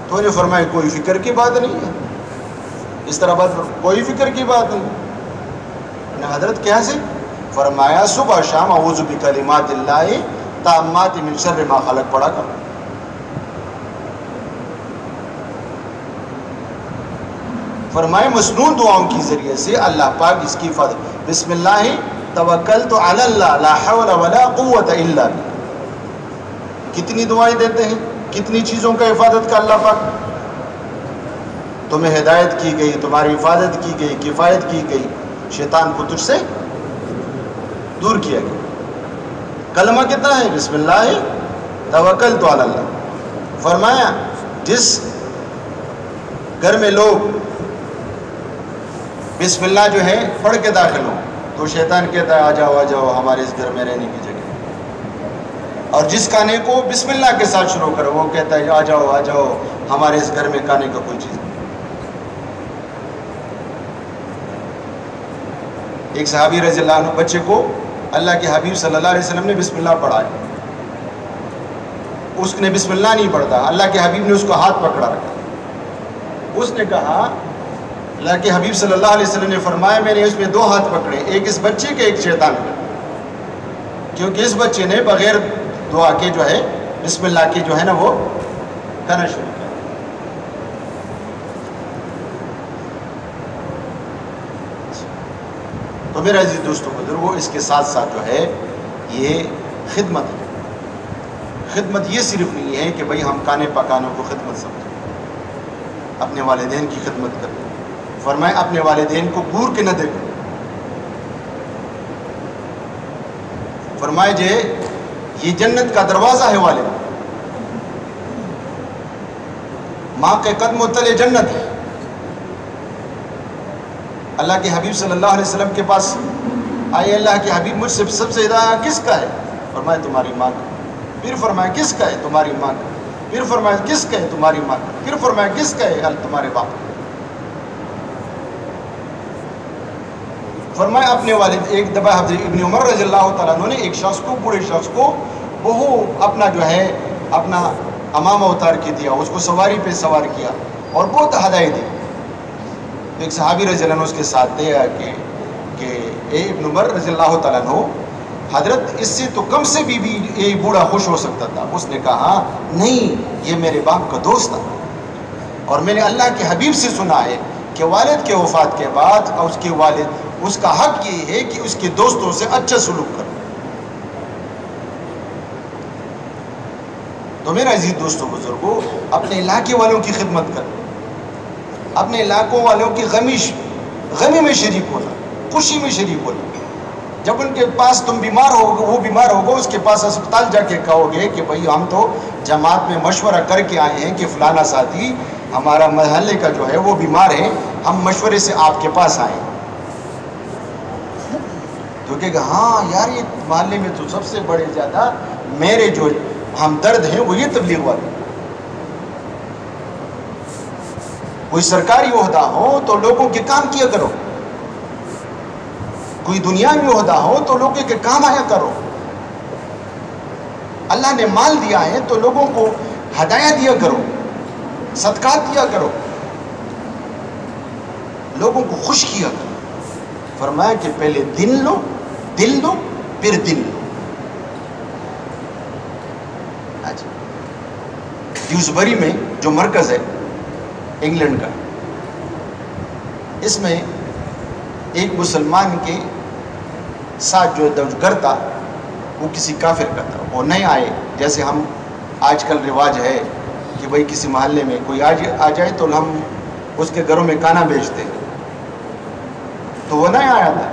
تو انہیں فرمایا کوئی فکر کی بات نہیں ہے، اس طرح بات کوئی فکر کی بات نہیں. حضرت کیا سے فرمایا صبح شام اعوذ بکلمات اللہ تامات من شر ما خلق پڑھا کر. فرمائے مسنون دعاؤں کی ذریعے سے اللہ پاک اس کی حفاظت. بسم اللہ توکلت علی اللہ لا حول ولا قوت الا باللہ. کتنی دعائیں دیتے ہیں، کتنی چیزوں کا حفاظت کا اللہ پاک. تمہیں ہدایت کی گئی، تمہاری حفاظت کی گئی، کفایت کی گئی، شیطان کو تجھ سے دور کیا گیا. کلمہ کتنا ہے؟ بسم اللہ توکلت علی اللہ. فرمایا جس گھر میں لوگ بسم اللہ جو ہے پڑھ کے داخل ہوں تو شیطان کہتا ہے آ جاؤ ہمارے اس گھر میں رہنے کی جگہ. اور جس کھانے کو بسم اللہ کے ساتھ شروع کرو وہ کہتا ہے آ جاؤ ہمارے اس گھر میں کھانے کا کوئی چیز نہیں۔ ایک صحابی رضی اللہ عنہ بچے کو اللہ کے حبیب صلی اللہ علیہ وسلم نے بسم اللہ پڑھایا، اس نے بسم اللہ نہیں پڑھتا، اللہ کے حبیب نے اس کو ہاتھ پکڑا رکھا، اس نے کہا، اللہ کے حبیب صلی اللہ علیہ وسلم نے فرمایا میں نے اس میں دو ہاتھ پکڑے، ایک اس بچے کے ایک شیطان کے، کیونکہ اس بچے نے بغیر دعا کے جو ہے بسم اللہ کے جو ہے نا وہ کہنا شروع کیا۔ تو میرے عزیز دوستوں بزرگوں، اس کے ساتھ ساتھ جو ہے یہ خدمت ہے۔ خدمت یہ صرف نہیں ہے کہ بھئی ہم کھانے پکانے کو خدمت سمجھیں، اپنے والدین کی خدمت کریں۔ فرمائے اپنے والدین کو گور کے نہ دیکھو، فرمائے جے یہ جنت کا دروازہ ہے والد، ماں کے قدموں تلے جنت ہے۔ اللہ کے حبیب صلی اللہ علیہ وسلم کے پاس آئے، اللہ کے حبیب مجھ سے سب سے زیادہ کس کا ہے؟ فرمائے تمہاری ماں کا۔ پھر فرمایا کس کا ہے؟ تمہاری ماں کا۔ پھر فرمایا کس کا ہے؟ تمہاری ماں کا۔ پھر فرمایا کس کا ہے؟ تمہارے باپ کا۔ فرمایا اپنے والد۔ ایک دفعہ حضرت ابن عمر رضی اللہ تعالیٰ عنہ نے ایک شخص کو، بوڑھے شخص کو وہ اپنا جو ہے اپنا امامہ اتار کے دیا، اس کو سواری پہ سوار کیا اور بہت ہدایت دی۔ ایک صحابی رضی اللہ عنہ اس کے ساتھ تھے کہ اے ابن عمر رضی اللہ تعالیٰ عنہ، حضرت اس سے تو کم سے بھی یہ بوڑھا خوش ہو سکتا تھا۔ اس نے کہا نہیں، یہ میرے باپ کا دوست تھا، اور میں نے اللہ کے حبیب سے سنا ہے کہ والد کے وفات کے بعد اس کے والد، اس کا حق یہ ہے کہ اس کے دوستوں سے اچھا سلوک کرے۔ تو میرا عزیز دوستوں بزرگوں، اپنے علاقے والوں کی خدمت کریں، اپنے علاقوں والوں کی غمی میں شریک ہونا، خوشی میں شریک ہونا۔ جب ان کے پاس تم بیمار ہوگے، وہ بیمار ہوگا، اس کے پاس اسپتال جا کے کہو گے کہ بھئی ہم تو جماعت میں مشورہ کر کے آئے ہیں کہ فلانا ساتھی ہمارا محلے کا جو ہے وہ بیمار ہے، ہم مشورے سے آپ کے پاس آئے ہیں، تو کہے گا ہاں یار یہ محلے میں تو سب سے بڑے زیادہ میرے جو ہمدرد ہیں وہ یہ تبلیغ والے۔ کوئی سرکاری عہدہ ہو تو لوگوں کے کام کیا کرو، کوئی دنیاوی عہدہ ہو تو لوگوں کے کام آیا کرو۔ اللہ نے مال دیا ہے تو لوگوں کو ہدایہ دیا کرو، صدقات دیا کرو، لوگوں کو خوش کیا کرو۔ فرمایا کہ پہلے دل لو پھر دل لو۔ ڈیوزبری میں جو مرکز ہے انگلینڈ کا، اس میں ایک مسلمان کے ساتھ جو گھر تھا وہ کسی کافر کا تھا، وہ نہیں آئے۔ جیسے ہم آج کل رواج ہے کہ بھئی کسی محلے میں کوئی آ جائے تو ہم اس کے گھروں میں کھانا بیچتے ہیں، تو وہ نہیں آیا تھا،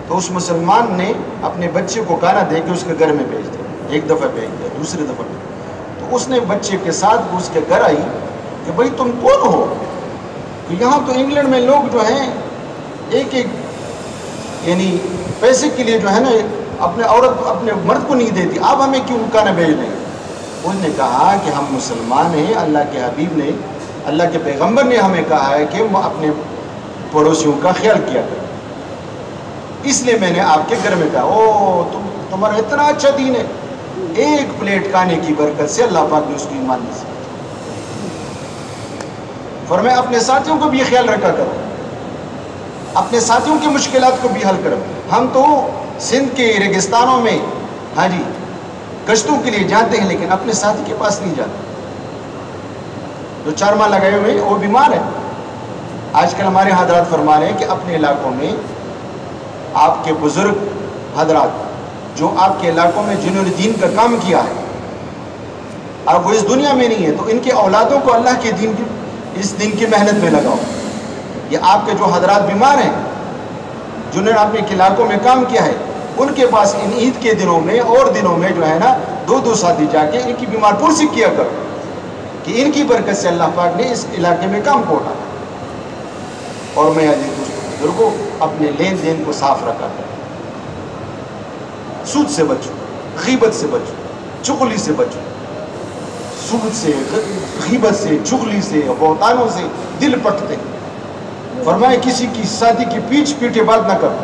تو اس مسلمان نے اپنے بچے کو کھانا دے کے اس کے گھر میں بھیج دیا، ایک دفعہ بھیج دیا، دوسری دفعہ بھیج دیا، تو اس نے بچے کے ساتھ اس کے گھر آئی کہ بھئی تم کون ہو؟ کہ یہاں تو انگلینڈ میں لوگ جو ہیں ایک یعنی پیسے کے لیے جو ہے نا اپنے عورت اپنے مرد کو نہیں دیتی، آپ ہمیں کیوں کھانا بھیج رہے ہیں؟ اس نے کہا کہ ہم مسلمان ہیں، اللہ کے حبیب نے، اللہ کے پیغمبر نے ہمیں کہا ہے کہ وہ اپنے پڑوسیوں کا خیال کیا کریں، اس لیے میں نے آپ کے گھر میں کہا۔ او تمہارا اتنا اچھا دین ہے، ایک پلیٹ کھانے کی برکت سے اللہ پاک نے اس کو ایمان نصیب۔ فرمایا اپنے ساتھیوں کو بھی خیال رکھا کرو، اپنے ساتھیوں کی مشکلات کو بھی حل کرو۔ ہم تو سندھ کے ریگستانوں میں ہاں جی کشتوں کے لیے جاتے ہیں، لیکن اپنے ساتھی کے پاس نہیں جاتے۔ جو 4 ماہ لگائے ہوئے ہیں وہ بیمار ہے۔ آج کل ہمارے حضرات فرما رہے ہیں کہ اپنے علاقوں میں آپ کے بزرگ حضرات جو آپ کے علاقوں میں جنہوں نے دین کا کام کیا ہے، اب وہ اس دنیا میں نہیں ہے، تو ان کے اولادوں کو اللہ کے دین کی اس دن کی محنت میں لگاؤ۔ یہ آپ کے جو حضرات بیمار ہیں، جنہوں نے اپنے علاقوں میں کام کیا ہے، ان کے پاس ان عید کے دنوں میں اور دنوں میں جو ہے نا 2 ساتھی جا کے ان کی بیمار پرسی کیا کرو کہ ان کی برکت سے اللہ پاک نے اس علاقے میں کام کو اٹھایا۔ اور میں عزیز بزرگوں اپنے لین دین کو صاف رکھا کرو، سود سے بچو، غیبت سے بچو، چغلی سے بچو، سود سے غیبت سے، چغلی سے، بہتانوں سے دل پٹتے ہیں۔ فرمائے کسی کی شادی کی پیٹے بات نہ کرو،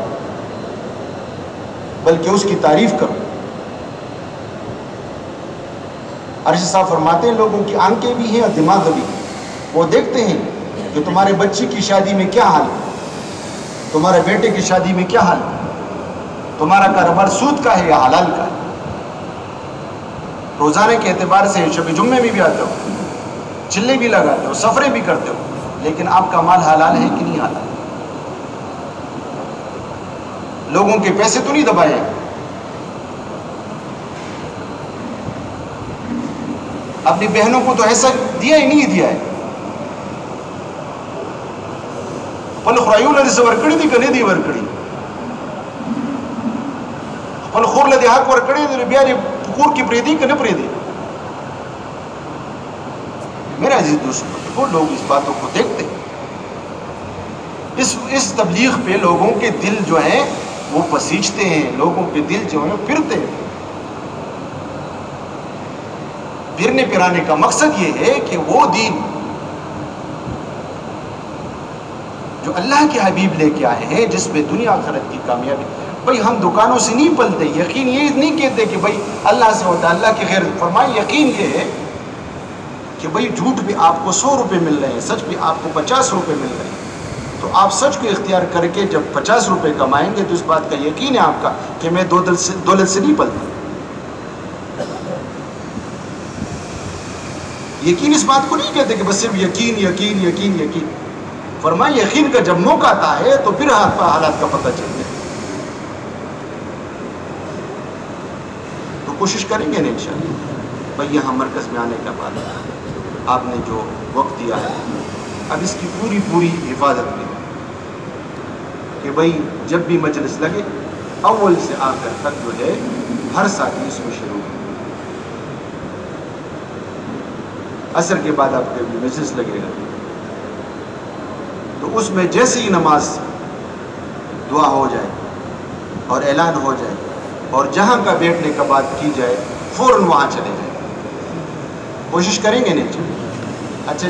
بلکہ اس کی تعریف کرو۔ عرشی صاحب فرماتے ہیں لوگوں کی آنکھیں بھی ہیں اور دماغ بھی ہیں، وہ دیکھتے ہیں کہ تمہارے بچی کی شادی میں کیا حال ہے، تمہارے بیٹے کی شادی میں کیا حال ہے، تمہارا کاروبار سود کا ہے یا حلال کا ہے۔ روزانے کے اعتبار سے شب جمعے میں بھی آتے ہو، چلے بھی لگاتے ہو، سفریں بھی کرتے ہو، لیکن آپ کا مال حلال ہے کہ نہیں حلال؟ لوگوں کے پیسے تو نہیں دبائے، اپنی بہنوں کو تو ایسا دیا ہی نہیں دیا ہے۔ پل خرائیوں لدی سے ورکڑی دی کنے دی ورکڑی، پل خور لدی حق ورکڑی دی بیاری پکور کی پریدی کنے پریدی۔ میرے عزیز دوستوں، وہ لوگ اس باتوں کو دیکھتے ہیں، اس تبلیغ پہ لوگوں کے دل جو ہیں وہ پسیجتے ہیں، لوگوں کے دل جو ہیں پھرتے ہیں۔ پھرنے پھرانے کا مقصد یہ ہے کہ وہ دین جو اللہ کے حبیب لے کے آئے ہیں، جس میں دنیا آخرت کی کامیابی، بھئی ہم دکانوں سے نہیں پلتے، یقین یہ نہیں کہتے کہ بھئی اللہ سے ہوتا ہے، اللہ کی خیر فرمائے۔ یقین یہ ہے کہ بھئی جھوٹ بھی آپ کو 100 روپے مل رہے ہیں، سچ بھی آپ کو 50 روپے مل رہے ہیں، تو آپ سچ کو اختیار کر کے جب 50 روپے کمائیں گے تو اس بات کا یقین ہے آپ کا کہ میں دولت سے نہیں پلتا۔ یقین اس بات کو نہیں کہتے کہ بس صرف یقین یقین یقین یقین، فرمائے یقین کا جب موقع آتا ہے تو پھر حالات کا پتہ چلتا ہے۔ تو کوشش کریں گے نا انشاءاللہ۔ بھئی یہاں مرکز میں آنے کے بعد آپ نے جو وقت دیا ہے، اب اس کی پوری حفاظت کریں کہ بھئی جب بھی مجلس لگے اول سے آخر تک جو ہے ہر ساتھی اس میں شروع ہے۔ عصر کے بعد آپ کے مجلس لگے گا تو اس میں جیسے ہی نماز دعا ہو جائے اور اعلان ہو جائے اور جہاں کا بیٹھنے کا بات کی جائے فوراً وہاں چلے جائیں۔ کوشش کریں گے نہیں؟ اچھا